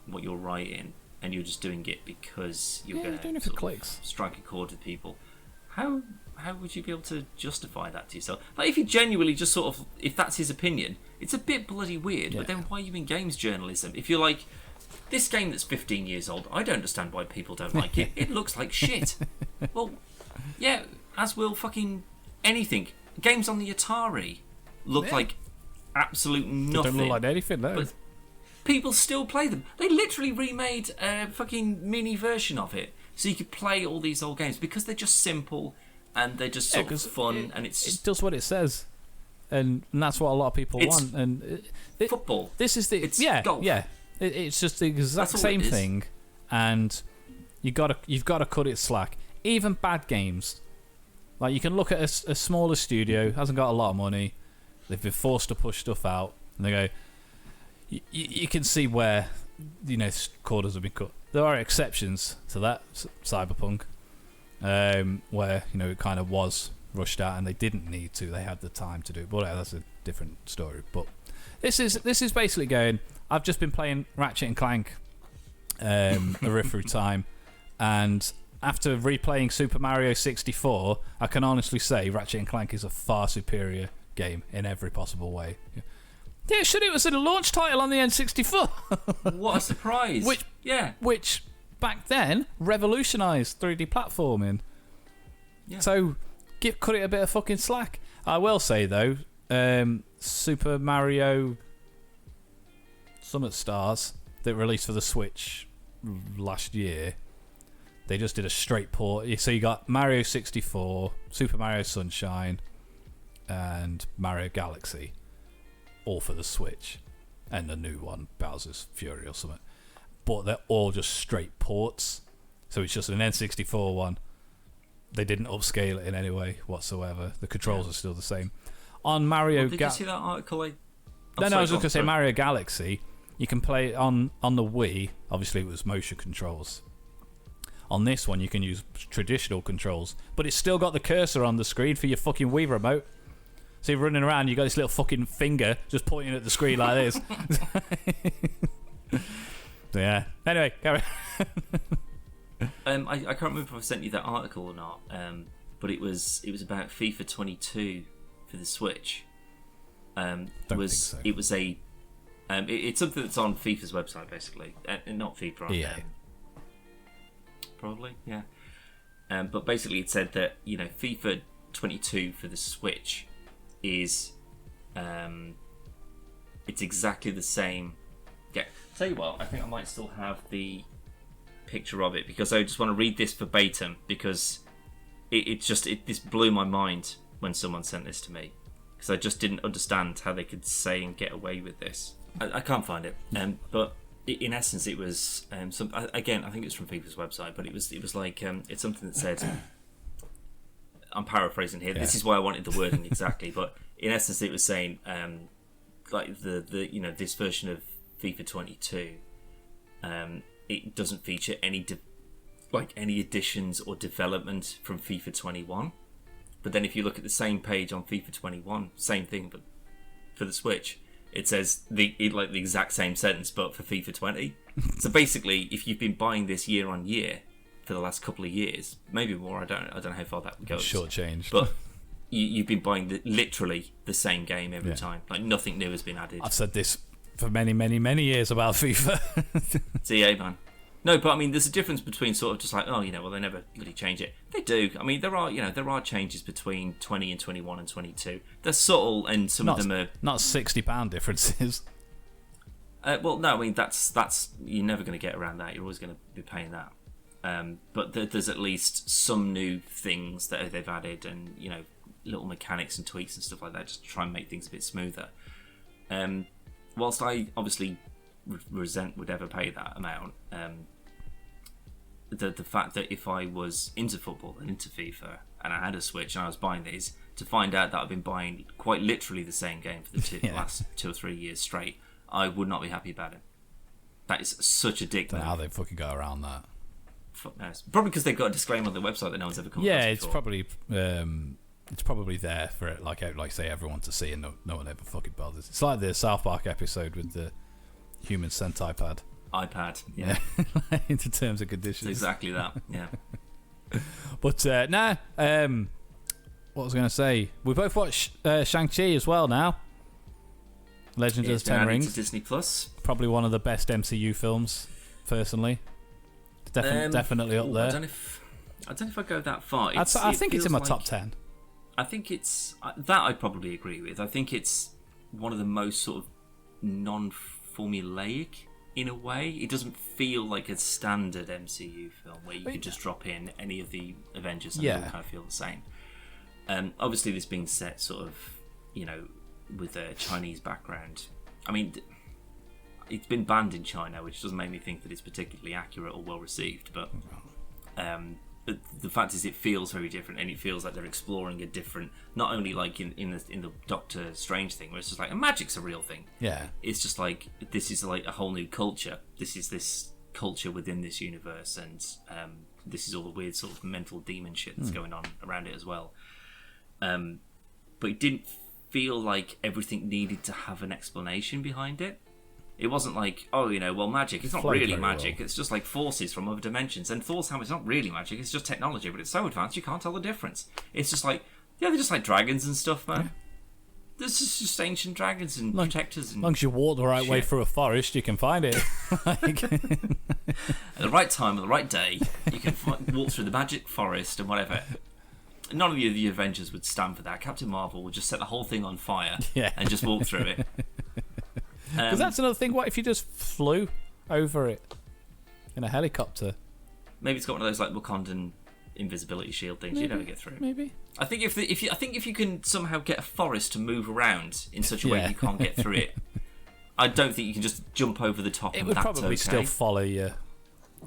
what you're writing and you're just doing it because you're going to strike a chord with people. How how would you be able to justify that to yourself? Like, if you genuinely just sort of, if that's his opinion, it's a bit bloody weird. But then why are you in games journalism? If you're like, this game that's 15 years old, I don't understand why people don't like it. It looks like shit. Well, yeah, as will fucking anything. Games on the Atari look like absolute nothing. They don't look like anything, no. But people still play them. They literally remade a fucking mini version of it, so you could play all these old games because they're just simple and they're just sort of fun, and it's it does what it says, and that's what a lot of people want. And football. This is the golf. Yeah. It's just the exact same thing, and you've got to cut it slack. Even bad games, like you can look at a smaller studio, hasn't got a lot of money, they've been forced to push stuff out, and they go. You can see where corners have been cut. There are exceptions to that, Cyberpunk, where it kind of was rushed out and they didn't need to. They had the time to do it, but that's a different story. But this is basically going. I've just been playing Ratchet and Clank, a riff through time, and after replaying Super Mario 64, I can honestly say Ratchet and Clank is a far superior game in every possible way. Yeah, shit, it was a launch title on the N64. What a surprise. Which back then revolutionised 3D platforming. Yeah. So cut it a bit of fucking slack. I will say though, Super Mario Summit Stars that released for the Switch last year, they just did a straight port. So you got Mario 64, Super Mario Sunshine, and Mario Galaxy, all for the Switch, and the new one, Bowser's Fury or something. But they're all just straight ports, so it's just an N64 one. They didn't upscale it in any way whatsoever. The controls are still the same. On Mario, did you see that article? I was just going to say Mario Galaxy. You can play on the Wii. Obviously, it was motion controls. On this one, you can use traditional controls, but it's still got the cursor on the screen for your fucking Wii remote. So you're running around, you got this little fucking finger just pointing at the screen like this. Yeah. Anyway, carry on. I can't remember if I sent you that article or not, but it was about FIFA 22 for the Switch. Don't think so. It was a it's something that's on FIFA's website basically, not FIFA. On, EA. Probably, yeah. But basically, it said that FIFA 22 for the Switch is it's exactly the same. Yeah. Tell you what, I think I might still have the picture of it because I just want to read this verbatim because this blew my mind when someone sent this to me because I just didn't understand how they could say and get away with this. I can't find it, but in essence, it was again. I think it's from FIFA's website, but it was like it's something that said. I'm paraphrasing here. Yeah. This is why I wanted the wording exactly, but in essence, it was saying like the this version of FIFA 22, it doesn't feature any additions or development from FIFA 21. But then if you look at the same page on FIFA 21, same thing, but for the Switch, it says the exact same sentence, but for FIFA 20. So basically, if you've been buying this year on year for the last couple of years, maybe more, I don't know how far that goes. Short change. But you've been buying literally the same game every time. Like nothing new has been added. I've said this for many, many, many years about FIFA. It's EA, man. No, but I mean, there's a difference between sort of just like, well, they never really change it. They do. I mean, there are changes between 20 and 21 and 22. They're subtle, and some of them are not £60 differences. Well, no, I mean that's you're never going to get around that. You're always going to be paying that. But there's at least some new things that they've added, and little mechanics and tweaks and stuff like that, just to try and make things a bit smoother. Whilst I obviously would ever pay that amount, the fact that if I was into football and into FIFA and I had a Switch and I was buying these, to find out that I've been buying quite literally the same game for the last 2 or 3 years straight, I would not be happy about it. That is such a dick move. How they fucking go around that? Fuck knows. Probably because they've got a disclaimer on their website that no one's ever come across before. It's probably there for it, like say everyone to see, and no one ever fucking bothers. It's like the South Park episode with the human centipede. iPad, yeah. Into terms and conditions. It's exactly that, yeah. But what was I going to say? We both watched Shang-Chi as well now. Legend of the Ten Rings. To Disney Plus. Probably one of the best MCU films, personally. Definitely up there. I don't know if I go that far. I think it's in my top 10. I think it's that I'd probably agree with. I think it's one of the most sort of non-formulaic in a way. It doesn't feel like a standard MCU film where you could just drop in any of the Avengers and they all kind of feel the same. Obviously, this being set sort of, with a Chinese background. I mean, it's been banned in China, which doesn't make me think that it's particularly accurate or well received. But the fact is, it feels very different, and it feels like they're exploring a different. Not only like in the Doctor Strange thing, where it's just like magic's a real thing. Yeah, it's just like this is like a whole new culture. This is this culture within this universe, and this is all the weird sort of mental demon shit that's going on around it as well. But it didn't feel like everything needed to have an explanation behind it. It wasn't like, magic. It's not really magic. It's just like forces from other dimensions. And Thor's hammer is not really magic. It's just technology, but it's so advanced you can't tell the difference. It's just like, they're just like dragons and stuff, man. Yeah. There's just ancient dragons and protectors. And as long as you walk the right way through a forest, you can find it. At the right time, on the right day, you can walk through the magic forest and whatever. None of the Avengers would stand for that. Captain Marvel would just set the whole thing on fire and just walk through it. Because that's another thing. What if you just flew over it in a helicopter? Maybe it's got one of those like Wakandan invisibility shield things. You never get through. Maybe. I think if you can somehow get a forest to move around in such a way you can't get through it, I don't think you can just jump over the top. It would probably still follow you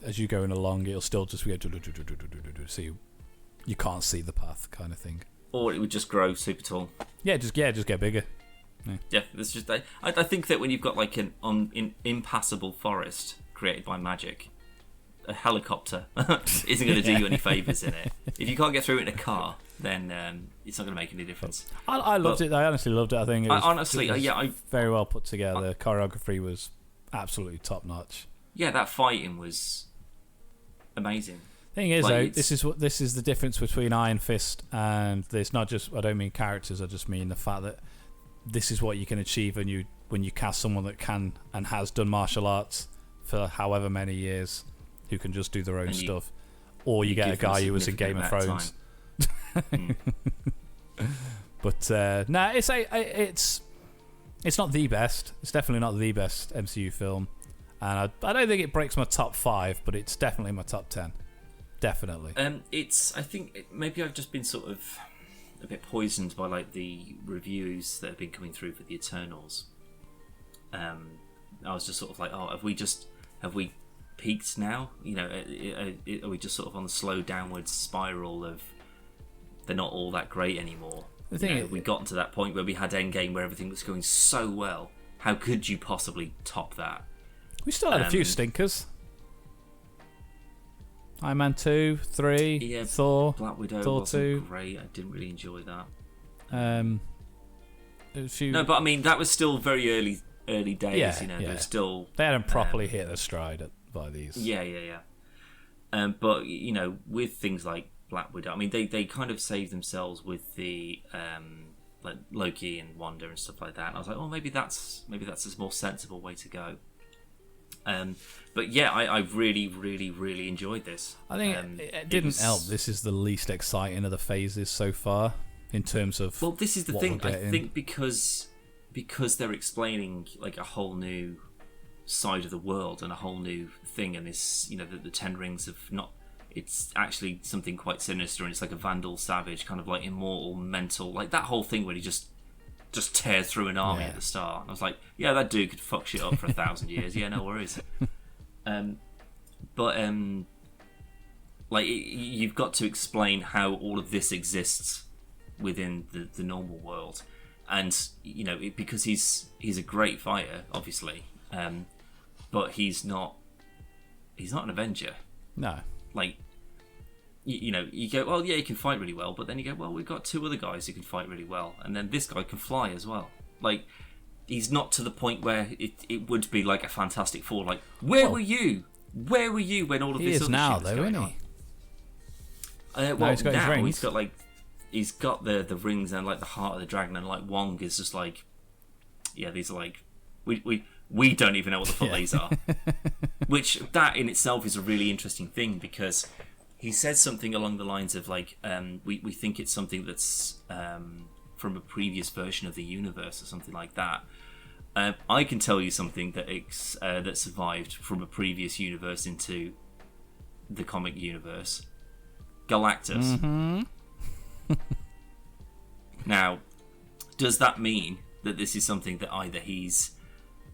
as you're going along. It'll still just be so you can't see the path, kind of thing. Or it would just grow super tall. Just get bigger. Yeah, it's just. I think that when you've got like an impassable forest created by magic, a helicopter isn't going to do you any favours in it. If you can't get through it in a car, then it's not going to make any difference. I loved it. I honestly loved it. I think it was very well put together. Choreography was absolutely top notch. Yeah, that fighting was amazing. Thing is, though, this is the difference between Iron Fist and this. Not just, I don't mean characters. I just mean the fact that this is what you can achieve when you cast someone that can and has done martial arts for however many years, who can just do their own stuff, or you get a guy who was in Game of Thrones. But it's not the best. It's definitely not the best MCU film, and I don't think it breaks my top 5, but it's definitely my top 10. Definitely. I think maybe I've just been sort of a bit poisoned by like the reviews that have been coming through for the Eternals. I was just sort of like, have we peaked now? Are we just sort of on the slow downward spiral of they're not all that great anymore? We gotten to that point where we had Endgame where everything was going so well. How could you possibly top that? We still had a few stinkers. Iron Man 2, 3, Thor, Black Widow Thor wasn't 2. great. I didn't really enjoy that. A few... No, but I mean that was still very early days. Yeah. They're still they hadn't properly hit their stride by these. Yeah. But with things like Black Widow, I mean they kind of saved themselves with the like Loki and Wanda and stuff like that. And I was like, maybe that's a more sensible way to go. But yeah, I really, really, really enjoyed this. I think it didn't help. This is the least exciting of the phases so far in terms of. Well, this is the thing. I think because they're explaining like a whole new side of the world and a whole new thing, and this, the Ten Rings of not. It's actually something quite sinister, and it's like a Vandal Savage kind of like immortal, mental, like that whole thing where he just tears through an army at the start. And I was like, yeah, that dude could fuck shit up for 1,000 years. Yeah, no worries. But you've got to explain how all of this exists within the normal world, and because he's a great fighter, obviously, but he's not an Avenger. No, like. You go, well, yeah, he can fight really well, but then you go, well, we've got 2 other guys who can fight really well, and then this guy can fly as well. Like, he's not to the point where it would be like a Fantastic Four. Like, where were you? Where were you when all of this other shit was going on? Well, he's got his rings. he's got the rings and like the heart of the dragon, and like Wong is just like, yeah, these are like we don't even know what the fuck these are. Which that in itself is a really interesting thing, because he says something along the lines of like, we think it's something that's from a previous version of the universe or something like that. I can tell you something that survived from a previous universe into the comic universe. Galactus. Mm-hmm. Now, does that mean that this is something that either he's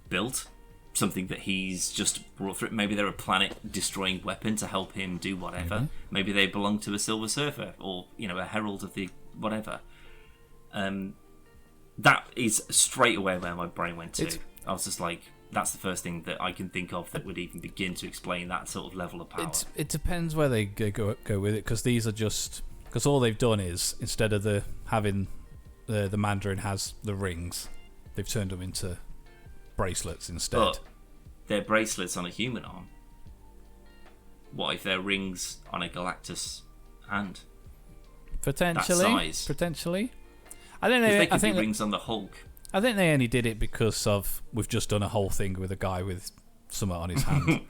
built, something that he's just brought through? Maybe they're a planet-destroying weapon to help him do whatever. Mm-hmm. Maybe they belong to a Silver Surfer, or a herald of the whatever. That is straight away where my brain went to. I was just like, that's the first thing that I can think of that would even begin to explain that sort of level of power. It depends where they go with it, because these are just... Because all they've done is, instead of having the Mandarin has the rings, they've turned them into bracelets instead. But they're bracelets on a human arm. What if they're rings on a Galactus hand? Potentially. That size. Potentially. They could be rings on the Hulk. I think they only did it because of we've just done a whole thing with a guy with something on his hand.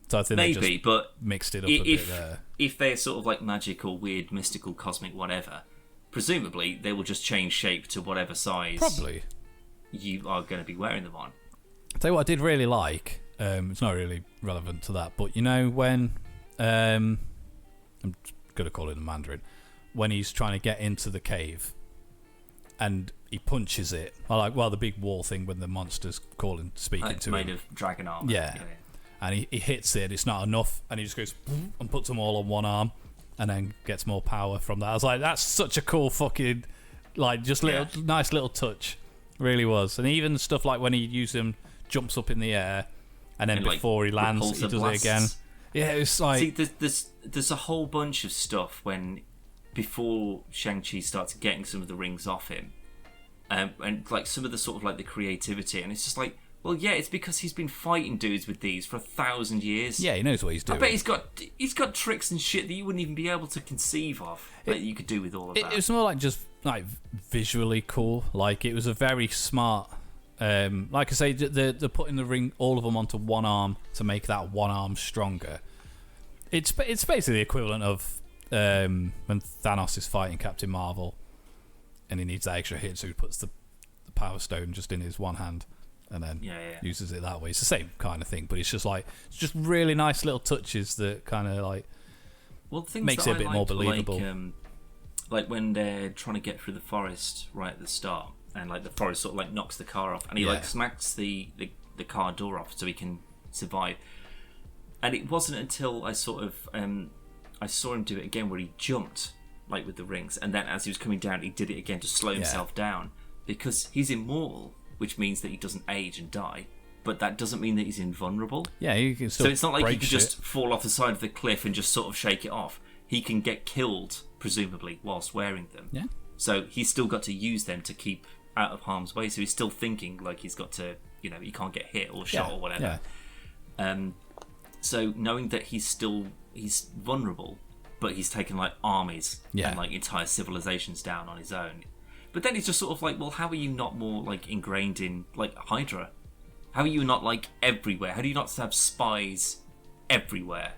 So I think Maybe, they just but mixed it up a bit there. If they're sort of like magic or weird, mystical, cosmic, whatever, presumably they will just change shape to whatever size Probably you are going to be wearing them on. I'll tell you what I did really like. It's not really relevant to that, but when I'm going to call it the Mandarin, when he's trying to get into the cave and he punches it, the big wall thing when the monster's speaking to him. Made of dragon armor. Yeah. And he hits it, it's not enough, and he just goes and puts them all on one arm and then gets more power from that. I was like, that's such a cool fucking, nice little touch. Really was. And even stuff like when he uses them, jumps up in the air, and then before he lands, he does it again. Yeah, it's like... See, there's a whole bunch of stuff before Shang-Chi starts getting some of the rings off him, and like some of the sort of like the creativity, and it's just like, well, yeah, it's because he's been fighting dudes with these for 1,000 years. Yeah, he knows what he's doing. I bet he's got tricks and shit that you wouldn't even be able to conceive of that you could do with all of that. It was more like just like visually cool. Like it was a very smart. Like I say, they're putting the ring, all of them onto one arm to make that one arm stronger. It's basically the equivalent of when Thanos is fighting Captain Marvel, and he needs that extra hit, so he puts the Power Stone just in his one hand. And then uses it that way. It's the same kind of thing, but it's just really nice little touches that kind of like makes it a bit more believable. Like when they're trying to get through the forest right at the start, and like the forest sort of like knocks the car off, and he like smacks the car door off so he can survive. And it wasn't until I sort of I saw him do it again where he jumped like with the rings, and then as he was coming down, he did it again to slow himself down, because he's immortal, which means that he doesn't age and die, but that doesn't mean that he's invulnerable. Yeah, he can still. So it's not like he can just fall off the side of the cliff and just sort of shake it off. He can get killed, presumably, whilst wearing them. Yeah. So he's still got to use them to keep out of harm's way. So he's still thinking like he's got to, he can't get hit or shot or whatever. Yeah. So knowing that he's vulnerable, but he's taken like armies and like entire civilizations down on his own. But then it's just sort of like, well, how are you not more like ingrained in like Hydra? How are you not like everywhere? How do you not have spies everywhere?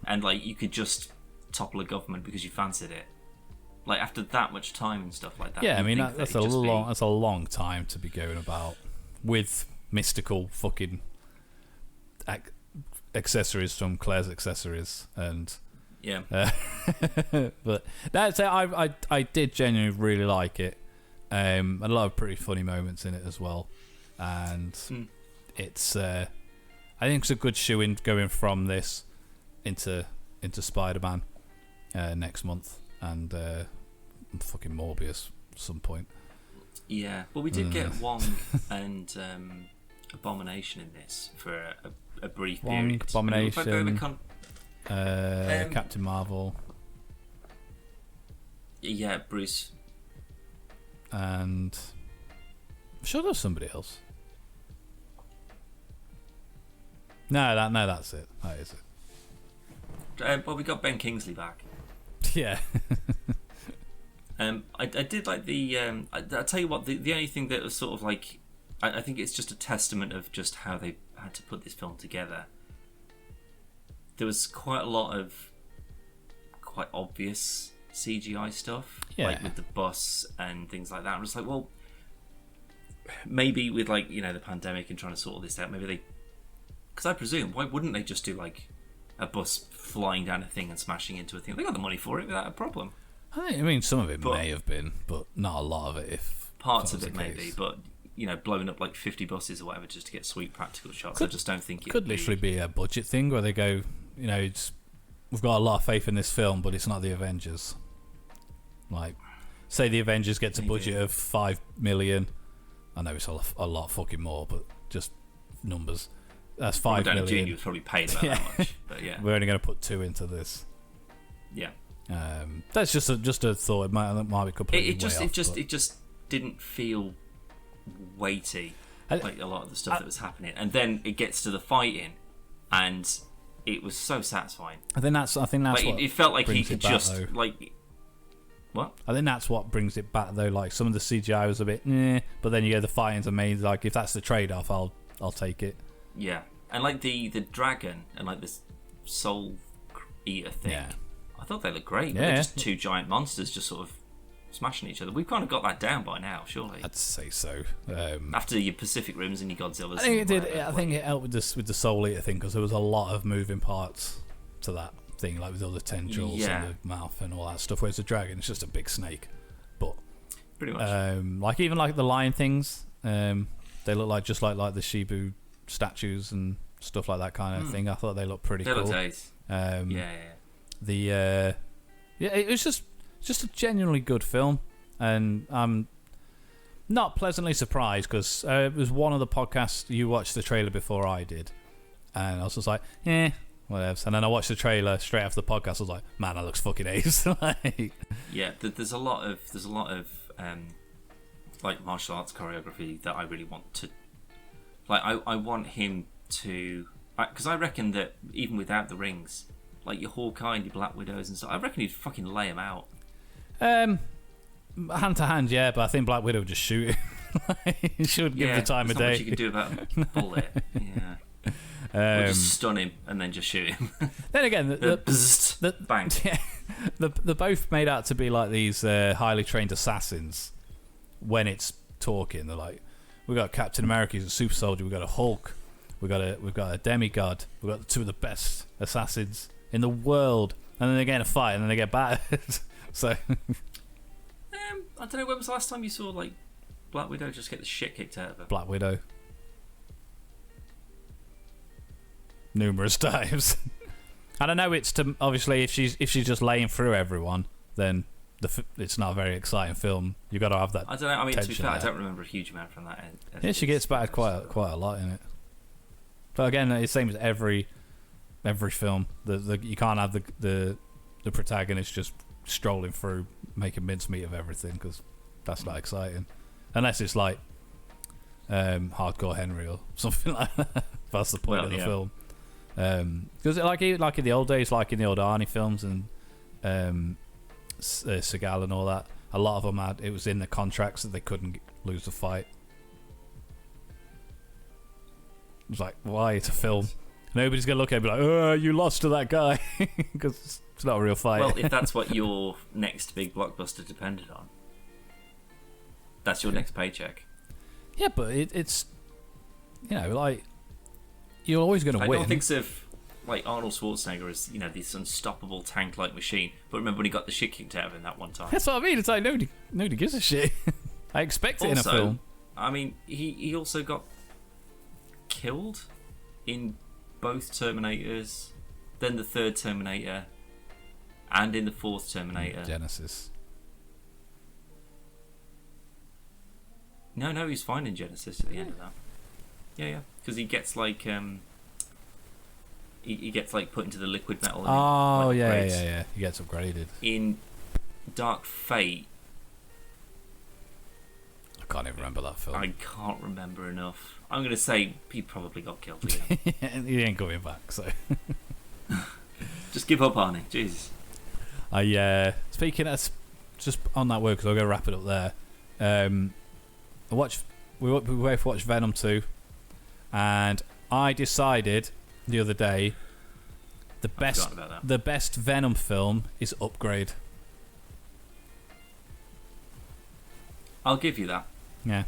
And like you could just topple a government because you fancied it. Like after that much time and stuff like that. Yeah, I mean that's a long time to be going about with mystical fucking accessories from Claire's Accessories and. Yeah. But that's it. I did genuinely really like it. A lot of pretty funny moments in it as well, and it's I think it's a good shoe-in going from this into Spider-Man next month, and fucking Morbius at some point. Yeah, well, we did get Wong and Abomination in this for a brief period. Abomination, Captain Marvel. Yeah, Bruce. And I'm sure there's somebody else. No, that's it. That is it. Well, we got Ben Kingsley back. Yeah. I did like the. I'll tell you what. The only thing that was sort of like, I think it's just a testament of just how they had to put this film together. There was quite a lot of quite obvious CGI stuff, like with the bus and things like that. I'm just like, well, maybe with like the pandemic and trying to sort all this out, maybe they. Because I presume, why wouldn't they just do like a bus flying down a thing and smashing into a thing? They got the money for it without a problem. I mean, some of it may have been, but not a lot of it. If parts of it maybe, but blowing up like 50 buses or whatever just to get sweet practical shots. I just don't think it could literally be a budget thing where they go, we've got a lot of faith in this film, but it's not the Avengers. Like, say the Avengers gets a budget of 5 million. I know it's a lot fucking more, but just numbers. That's 5 million. Junior was probably paid about that much, but yeah, we're only going to put 2 into this. Yeah. That's just a thought. It might be completely it just didn't feel weighty like a lot of the stuff that was happening, and then it gets to the fighting, and it was so satisfying. I think that's like, what it felt like he could just though. like what? I think that's what brings it back though. Like some of the CGI was a bit, but then you go the fighting's amazing. Like if that's the trade-off, I'll take it. Yeah, and like the dragon and like this soul eater thing. Yeah. I thought they looked great. They're just 2 giant monsters just sort of smashing each other. We've kind of got that down by now, surely. I'd say so. After your Pacific Rims and your Godzillas. I think it did. I think it helped with the Soul Eater thing because there was a lot of moving parts to that thing, like with all the tendrils and the mouth and all that stuff. Whereas the dragon, it's just a big snake. But pretty much. Like even like the lion things, they look like just like the Shibu statues and stuff like that kind of thing. I thought they looked pretty cool. They looked yeah. It was just a genuinely good film, and I'm not pleasantly surprised because it was one of the podcasts you watched the trailer before I did, and I was just like, whatever. And then I watched the trailer straight after the podcast. I was like, man, that looks fucking ace. Yeah, there's a lot of like martial arts choreography that I really want to. Like, I want him to, because I reckon that even without the rings, like your Hawkeye and your Black Widows and stuff, I reckon he'd fucking lay him out. Hand to hand, yeah, but I think Black Widow would just shoot him. He should give him the time of day. There's not much you can do about a bullet. Yeah. Or just stun him and then just shoot him. Then again, the bang. Yeah, they're both made out to be like these highly trained assassins. When it's talking, they're like, we got Captain America, he's a super soldier. We got a Hulk. We've got a demigod. We've got 2 of the best assassins in the world. And then they get in a fight, and then they get battered. So, I don't know. When was the last time you saw like Black Widow just get the shit kicked out of her? Black Widow. Numerous times. And I know it's to obviously if she's just laying through everyone, then it's not a very exciting film. You've got to have that. I don't know. I mean, to be fair, I don't remember a huge amount from that. Yeah, she gets battered quite a lot in it. But again, it's the same as every film. You can't have the protagonist just strolling through, making mincemeat of everything, because that's not exciting. Unless it's like Hardcore Henry or something like that. That's the point of the film. Because like in the old days, like in the old Arnie films and Seagal and all that, a lot of them it was in the contracts that they couldn't lose the fight. It was like, why? It's a film. Nobody's going to look at it and be like, oh, you lost to that guy. Because it's not a real fight. Well, if that's what your next big blockbuster depended on, that's your next paycheck. Yeah, but it's, like, you're always going to win. I don't think of, like, Arnold Schwarzenegger as, this unstoppable tank-like machine. But remember when he got the shit kicked out of him that one time? That's what I mean. It's like, nobody gives a shit. I expect it in a film. I mean, he also got killed in both Terminators, then the third Terminator, and in the fourth Terminator. Genesis. No, he's fine in Genesis at the end of that. Yeah, because he gets like he gets like put into the liquid metal. Oh yeah. He gets upgraded in Dark Fate. I can't even remember that film. I can't remember enough. I'm going to say he probably got killed again. He ain't coming back, so... Just give up, Arnie. Jesus. Speaking of just on that word, because I'll go wrap it up there. We both watched Venom 2, and I decided the other day the best Venom film is Upgrade. I'll give you that. Yeah,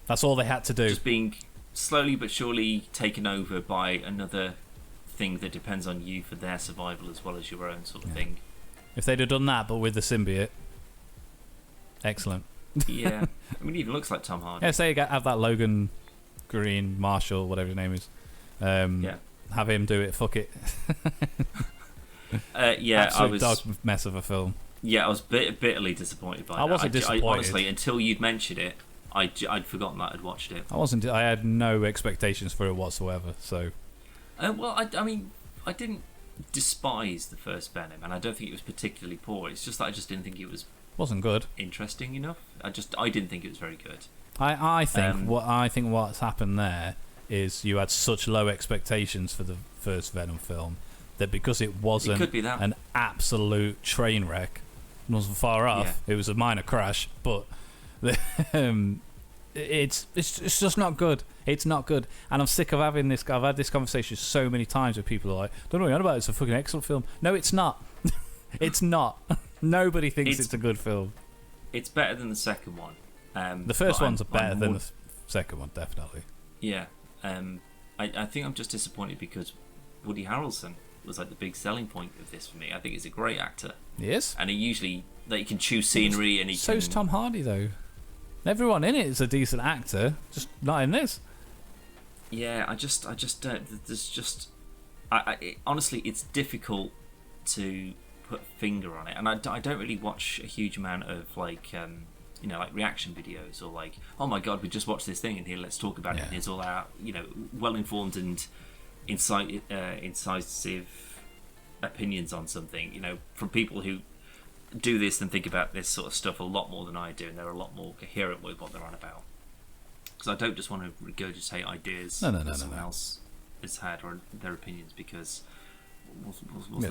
that's all they had to do. Just being slowly but surely taken over by another thing that depends on you for their survival as well as your own sort of thing. If they'd have done that, but with the symbiote, excellent. Yeah, I mean, it even looks like Tom Hardy. Yeah, say you have that Logan Green Marshall, whatever his name is. Yeah. Have him do it. Fuck it. Yeah, absolute dog mess of a film. Yeah, I was bitterly disappointed by that. I wasn't disappointed. Honestly, until you'd mentioned it, I'd forgotten that I'd watched it. I had no expectations for it whatsoever. So. Well, I mean, I didn't despise the first Venom, and I don't think it was particularly poor. It's just that I just didn't think it wasn't good. Interesting enough. I didn't think it was very good. I think what's happened there is you had such low expectations for the first Venom film that because it wasn't an absolute train wreck, it wasn't far off. Yeah. It was a minor crash, but it's just not good. It's not good, and I'm sick of having this. I've had this conversation so many times with people who are like, "Don't know what you're on about. It's a fucking excellent film." No, it's not. It's not. Nobody thinks it's a good film. It's better than the second one. The first one's better than the second one, definitely. Yeah. I think I'm just disappointed because Woody Harrelson was like the big selling point of this for me. I think he's a great actor. He is. And he can choose scenery, and so's Tom Hardy though. Everyone in it is a decent actor, just not in this. Yeah, I just don't. There's just, honestly, it's difficult to put a finger on it, and I don't really watch a huge amount of like like reaction videos or like, oh my god, we just watched this thing and here, let's talk about it. And here's all our well informed and incisive opinions on something. From people who do this and think about this sort of stuff a lot more than I do, and they're a lot more coherent with what they're on about. Because I don't just want to regurgitate ideas that someone else has had or their opinions, because what's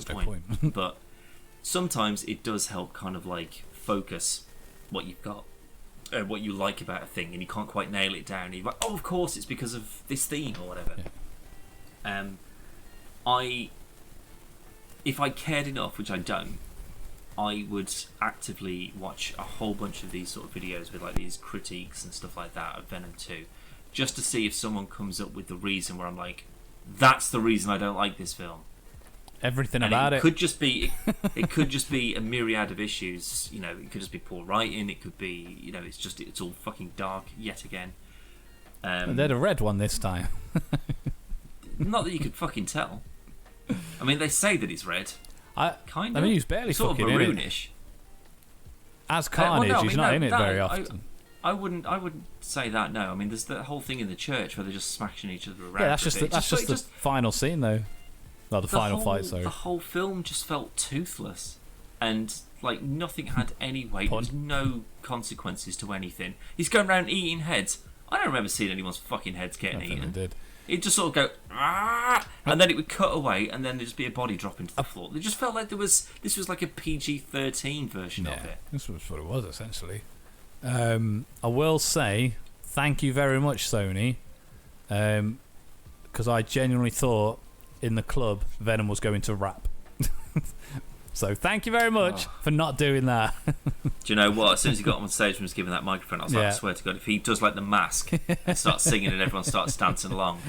the point? But sometimes it does help kind of like focus what you've got, what you like about a thing, and you can't quite nail it down. You're like, oh, of course, it's because of this theme or whatever. Yeah. If I cared enough, which I don't, I would actively watch a whole bunch of these sort of videos with like these critiques and stuff like that of Venom 2, just to see if someone comes up with the reason where I'm like, that's the reason I don't like this film. Everything about it could just be it could just be a myriad of issues. It could just be poor writing. It could be it's all fucking dark yet again. They'd have read one this time. Not that you could fucking tell. I mean, they say that he's red. Kind of. I mean, he's barely sort fucking of maroonish. As Carnage, he's not in it very often. I wouldn't say that. No, I mean, there's the whole thing in the church where they're just smashing each other around. Yeah, that's just the final scene though. Not the final fight, sorry. The whole film just felt toothless, and like nothing had any weight. There was no consequences to anything. He's going around eating heads. I don't remember seeing anyone's fucking heads getting eaten. Did. It'd just sort of go, and then it would cut away, and then there'd just be a body drop into the floor. It just felt like this was like a PG-13 version of it. This was what it was, essentially. I will say, thank you very much, Sony, because I genuinely thought in the club Venom was going to rap. So thank you very much for not doing that. Do you know what? As soon as he got on stage and was given that microphone, I was like, I swear to God, if he does like The Mask and starts singing and everyone starts dancing along,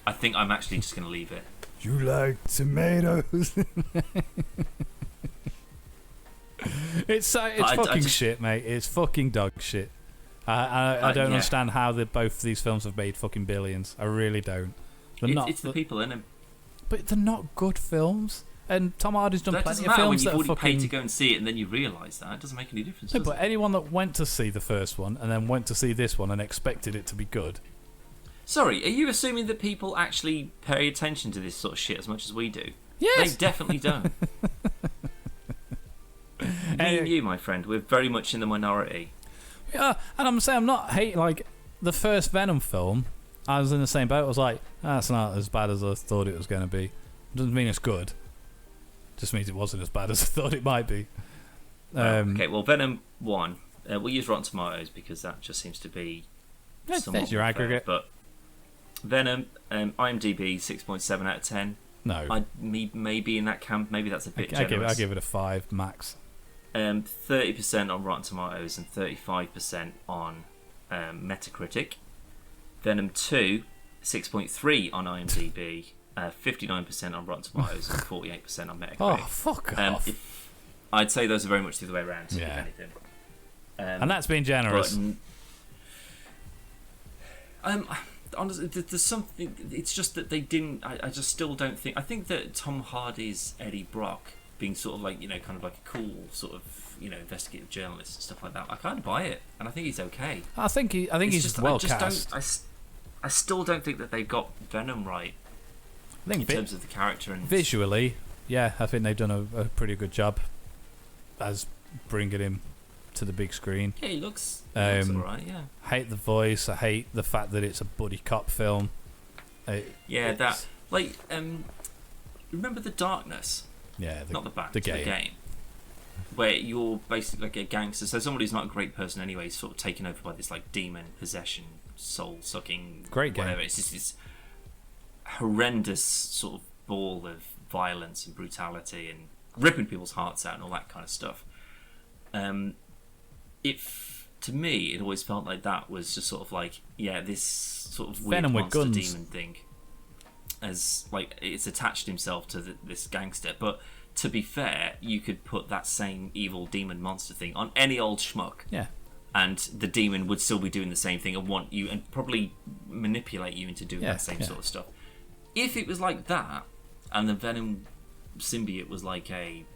I think I'm actually just going to leave it. You like tomatoes? It's fucking shit, mate. It's fucking dog shit. I don't understand how both these films have made fucking billions. I really don't. It's the people in them. But they're not good films. And Tom Hardy's done plenty of films that are fucking... When you've already paid to go and see it and then you realise that, it doesn't make any difference, No, but anyone that went to see the first one and then went to see this one and expected it to be good... Sorry, are you assuming that people actually pay attention to this sort of shit as much as we do? Yes! They definitely don't. Me and you, my friend, we're very much in the minority. Yeah, and I'm saying I'm not hating... Like, the first Venom film, I was in the same boat. I was like, that's not as bad as I thought it was going to be. Doesn't mean it's good. Just means it wasn't as bad as I thought it might be. Okay, well, Venom 1. We'll use Rotten Tomatoes because that just seems to be somewhat There's your aggregate. But Venom, IMDb 6.7 out of 10. No. Maybe in that camp. Maybe that's a bit I generous. give it a 5 max. 30% on Rotten Tomatoes and 35% on Metacritic. Venom 2, 6.3 on IMDb, 59% on Rotten Tomatoes and 48% on Metacritic. Oh, fuck off. I'd say those are very much the other way around, if Yeah. anything. And that's being generous. Honestly, there's something. It's just that they didn't. I just still don't think. I think that Tom Hardy's Eddie Brock being sort of like, kind of like a cool sort of, investigative journalist and stuff like that. I kind of buy it, and I think he's okay. I think he's just, well I just cast. I still don't think that they got Venom right in terms of the character and visually. Yeah, I think they've done a pretty good job as bringing him to the big screen. Yeah, he looks alright. Yeah. Hate the voice. I hate the fact that it's a buddy cop film. Remember The Darkness? Yeah, Not the band, the game. The game. Where you're basically like a gangster, so somebody who's not a great person anyway, is sort of taken over by this like demon possession, soul sucking, great game. Whatever. It's just this horrendous sort of ball of violence and brutality and ripping people's hearts out and all that kind of stuff. To me, it always felt like that was just sort of like, this sort of weird Venom with monster guns. demon thing, as like it's attached himself to this gangster. But to be fair, you could put that same evil demon monster thing on any old schmuck, and the demon would still be doing the same thing and want you and probably manipulate you into doing that same sort of stuff. If it was like that, and the Venom symbiote was like a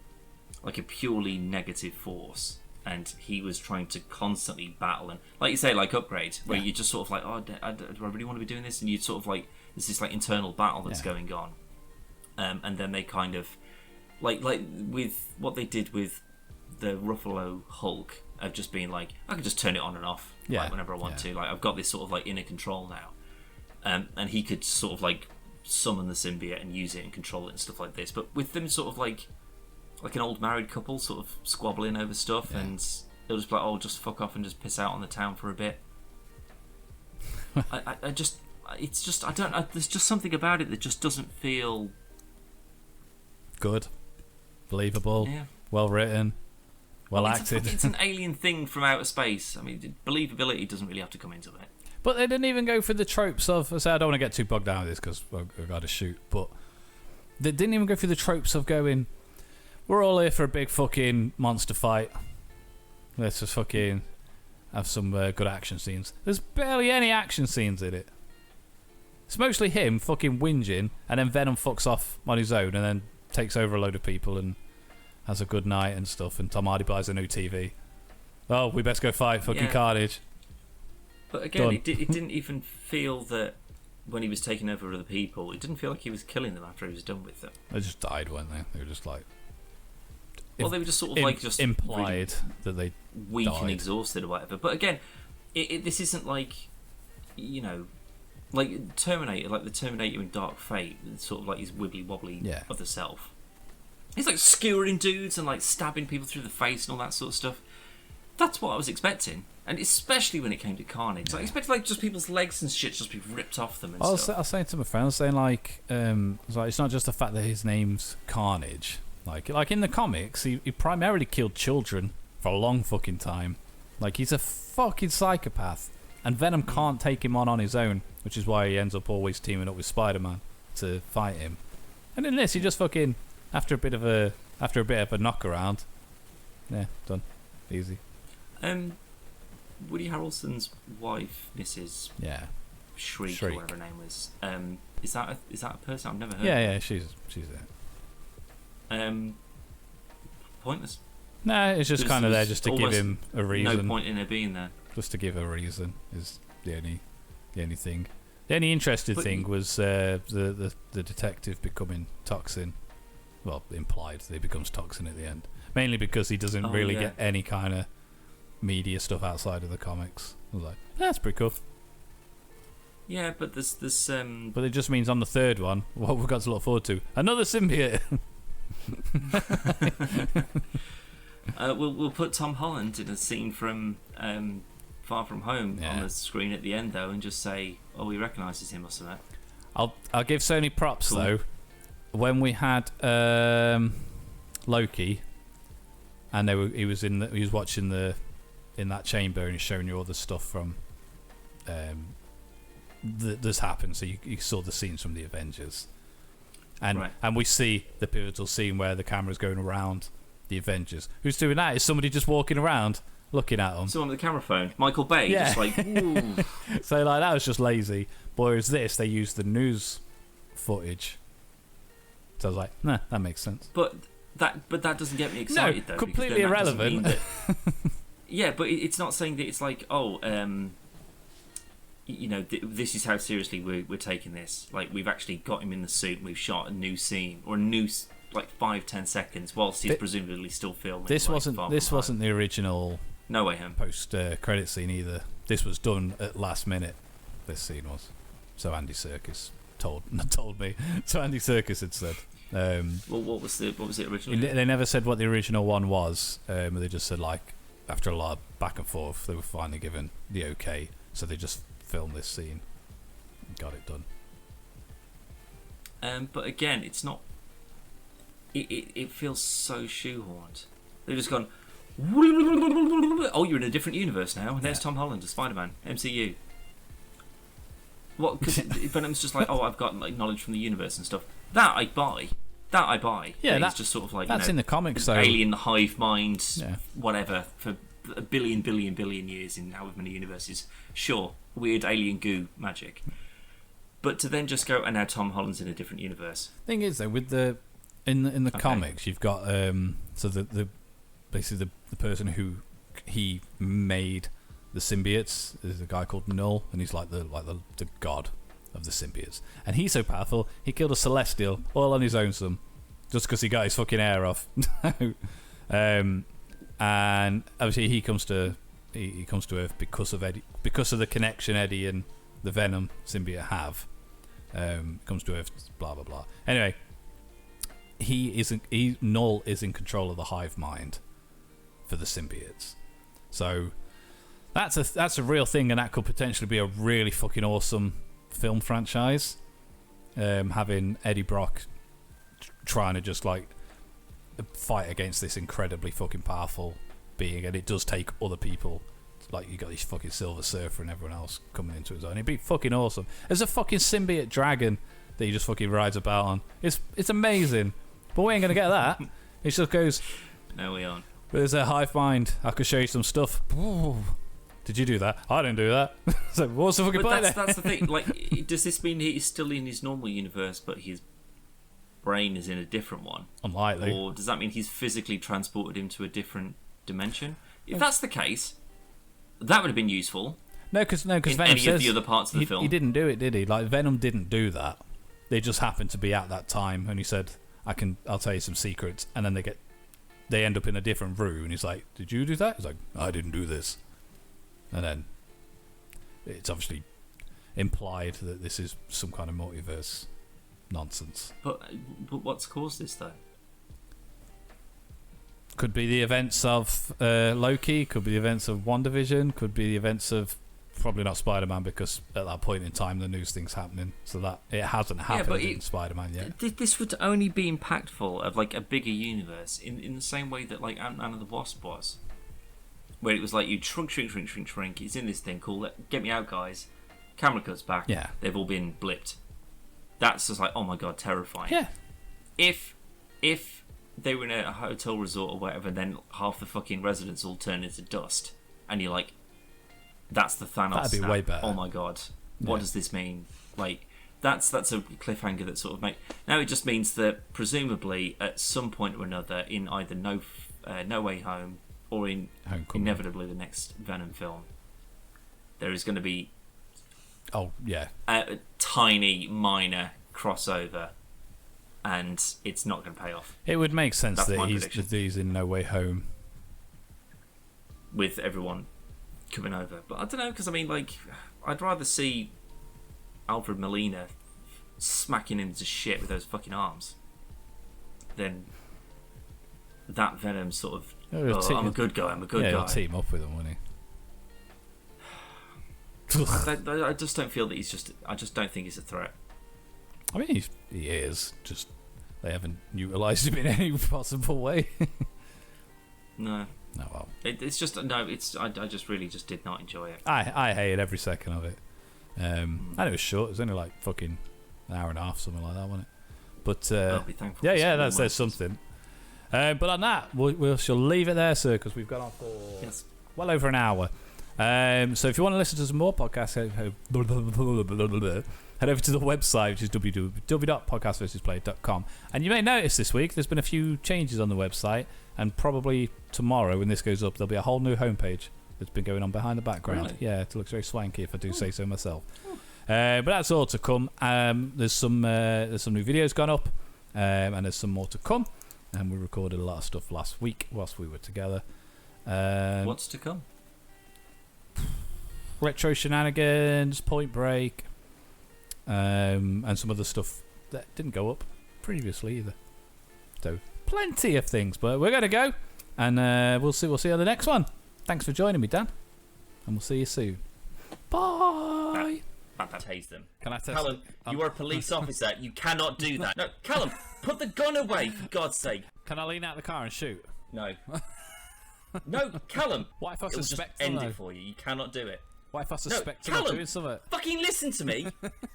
purely negative force, and he was trying to constantly battle, and like you say, like Upgrade, where you just sort of like, do I really want to be doing this? And you sort of like, there's this like internal battle that's going on, and then they kind of like with what they did with the Ruffalo Hulk of just being like, I can just turn it on and off like, whenever I want to. Like I've got this sort of like inner control now, and he could sort of like summon the symbiote and use it and control it and stuff like this. But with them sort of like an old married couple sort of squabbling over stuff, and they'll just be like, just fuck off and just piss out on the town for a bit. There's just something about it that just doesn't feel good, believable, well written, well acted. It's an alien thing from outer space. I mean, believability doesn't really have to come into it. But they didn't even go for the tropes of. I don't want to get too bogged down with this because I've got to shoot. But they didn't even go through the tropes of going, we're all here for a big fucking monster fight. Let's just fucking have some good action scenes. There's barely any action scenes in it. It's mostly him fucking whinging, and then Venom fucks off on his own, and then takes over a load of people and has a good night and stuff. And Tom Hardy buys a new TV. Oh, we best go fight fucking Carnage. But again, it didn't even feel that when he was taking over other people, it didn't feel like he was killing them after he was done with them. They just died, weren't they? They were just like... Well, they were just sort of like just implied really that they weak died. and exhausted or whatever. But again, this isn't like, like Terminator, like the Terminator in Dark Fate, sort of like his wibbly wobbly of the self. He's like skewering dudes and like stabbing people through the face and all that sort of stuff. That's what I was expecting, and especially when it came to Carnage, I expected like just people's legs and shit just be ripped off them and stuff. I was saying to my friend, I was saying it's not just the fact that his name's Carnage. Like in the comics, he primarily killed children for a long fucking time. Like he's a fucking psychopath, and Venom can't take him on his own, which is why he ends up always teaming up with Spider-Man to fight him. And in this, he just fucking after a bit of a knock around, done, easy. Woody Harrelson's wife, Mrs. Shriek, or whatever her name was. Is that a person I've never heard? Yeah, she's there. Pointless. No, it's just kind of there just to give him a reason. No point in her being there. Just to give a reason is the only thing. The only interesting thing was the detective becoming Toxin. Well, implied that he becomes Toxin at the end. Mainly because he doesn't really get any kind of media stuff outside of the comics. I was like, that's pretty cool. Yeah, but there's But it just means on the third one, what we've got to look forward to, another symbiote. We'll put Tom Holland in a scene from Far From Home on the screen at the end though, and just say, "Oh, he recognises him" or something. I'll give Sony props though. When we had Loki, and he was watching in that chamber, and he's showing you all the stuff from that's happened. So you saw the scenes from the Avengers, and we see the pivotal scene where the camera's going around the Avengers. Who's doing that? Is somebody just walking around looking at them? Someone with a camera phone. Michael Bay, just like, ooh. So like that was just lazy. But whereas this, they used the news footage. So I was like, nah, that makes sense. But that doesn't get me excited though. Completely irrelevant. Yeah, but it's not saying that it's like, this is how seriously we're taking this. Like, we've actually got him in the suit and we've shot a new scene or a new 5-10 seconds whilst he's presumably still filming. This wasn't the original No Way Home post credit scene either. This was done at last minute. This scene was. So Andy Serkis told me. So Andy Serkis had said. Well, what was it originally? They never said what the original one was. They just said, like, after a lot of back and forth, they were finally given the okay. So they just filmed this scene and got it done. But again, it's not. It feels so shoehorned. They've just gone. Oh, you're in a different universe now. And there's Tom Holland as Spider-Man, MCU. What? Because Venom's just like, oh, I've got like knowledge from the universe and stuff. That I buy. Yeah, that's just sort of like that's in the comics. Though. Alien, the hive mind, whatever for a billion years in however many universes. Sure, weird alien goo magic. But to then just go, and now Tom Holland's in a different universe. Thing is, though, with the in the comics, you've got so the basically the person who he made the symbiotes is a guy called Null, and he's like the god of the symbiotes, and he's so powerful he killed a Celestial all on his own, just because he got his fucking hair off. And obviously he comes to Earth because of Eddie, because of the connection Eddie and the Venom symbiote have. Comes to Earth, blah blah blah. Anyway, Null is in control of the hive mind for the symbiotes, so that's a real thing, and that could potentially be a really fucking awesome film franchise. Having Eddie Brock trying to just like fight against this incredibly fucking powerful being, and it does take other people. Like, you got this fucking Silver Surfer and everyone else coming into his own. It'd be fucking awesome. There's a fucking symbiote dragon that he just fucking rides about on. It's amazing, but we ain't gonna get that. It just goes. No, we aren't. There's a hive mind. I could show you some stuff. Ooh. Did you do that? I didn't do that. So what's the fucking point? That's the thing. Like, does this mean he's still in his normal universe, but his brain is in a different one? Unlikely. Or does that mean he's physically transported him to a different dimension? If that's the case, that would have been useful. No, because Venom any says of the other parts of the film. He didn't do it, did he? Like, Venom didn't do that. They just happened to be at that time, and he said, "I'll tell you some secrets," and then they end up in a different room, and he's like, "Did you do that?" He's like, "I didn't do this." And then it's obviously implied that this is some kind of multiverse nonsense. But what's caused this, though? Could be the events of Loki, could be the events of WandaVision, could be the events of probably not Spider-Man, because at that point in time the news thing's happening, so that it hasn't happened in Spider-Man yet. This would only be impactful of like a bigger universe in the same way that like Ant-Man and the Wasp was, where it was like you shrink. He's in this thing. Cool. Get me out, guys. Camera cuts back. Yeah. They've all been blipped. That's just like, oh my god, terrifying. Yeah. If they were in a hotel resort or whatever, then half the fucking residents all turn into dust, and you're like, that's the Thanos. That'd be snap. way better. Oh my god, what does this mean? Like, that's a cliffhanger that sort of make. Now it just means that presumably at some point or another in either No Way Home or in Homecoming, inevitably the next Venom film, there is going to be a tiny minor crossover, and it's not going to pay off. It would make sense That's that he's in No Way Home with everyone coming over, but I don't know, because I mean, like, I'd rather see Alfred Molina smacking him to shit with those fucking arms than that Venom sort of I'm a good guy. I'm a good yeah, guy. he'll team up with him, wouldn't he? I just don't feel that he's just. I just don't think he's a threat. I mean, he is. Just they haven't utilised him in any possible way. No. No, well, It's just no. It's I just really just did not enjoy it. I hated every second of it. And it was short. It was only like fucking an hour and a half, something like that, wasn't it? But I'll be thankful. yeah, there's something. But on that, we shall leave it there, sir, because we've gone on for well over an hour. So if you want to listen to some more podcasts, head over to the website, which is www.podcastversusplay.com. And you may notice this week there's been a few changes on the website, and probably tomorrow when this goes up, there'll be a whole new homepage that's been going on behind the background. Really? Yeah, it looks very swanky if I do say so myself. But that's all to come. There's some new videos gone up, and there's some more to come. And we recorded a lot of stuff last week whilst we were together. What's to come? Retro shenanigans, Point Break, and some other stuff that didn't go up previously either. So plenty of things, but we're gonna go, and we'll see you on the next one. Thanks for joining me, Dan, and we'll see you soon. Bye. Tase them. Can I test? Callum, you are a police officer. You cannot do that. No, Callum, put the gun away, for God's sake. Can I lean out the car and shoot? No. No, Callum. What if I It'll just suspect end them, it for you. You cannot do it. What if I suspect Callum, him doing something? Fucking listen to me.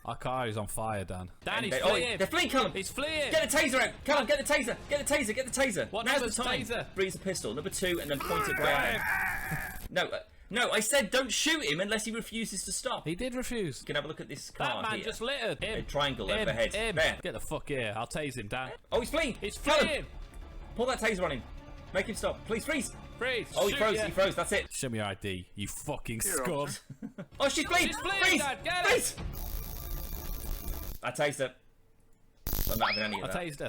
Our car is on fire, Dan. Dan, he's They're fleeing. fleeing, Callum. He's fleeing. Get the taser out. Callum, get the taser. Get the taser. Get the taser. What Now's number's the time. taser? Breathe a pistol. Number 2, and then point it down. No, I said don't shoot him unless he refuses to stop. He did refuse. You can have a look at this car That man here. just littered. A Him. triangle Him. overhead. Him. There. Get the fuck here. I'll tase him, Dan. Oh, he's fleeing. He's Callum, fleeing. pull that taser on him. Make him stop. Please freeze. Freeze. Oh, he Shoot froze. ya. He froze. That's it. Show me your ID, you fucking scum. Oh, she's fleeing. She's fleeing, Freeze. Dad. Get her. Freeze. I tased her. I'm not having any of I that. tased her.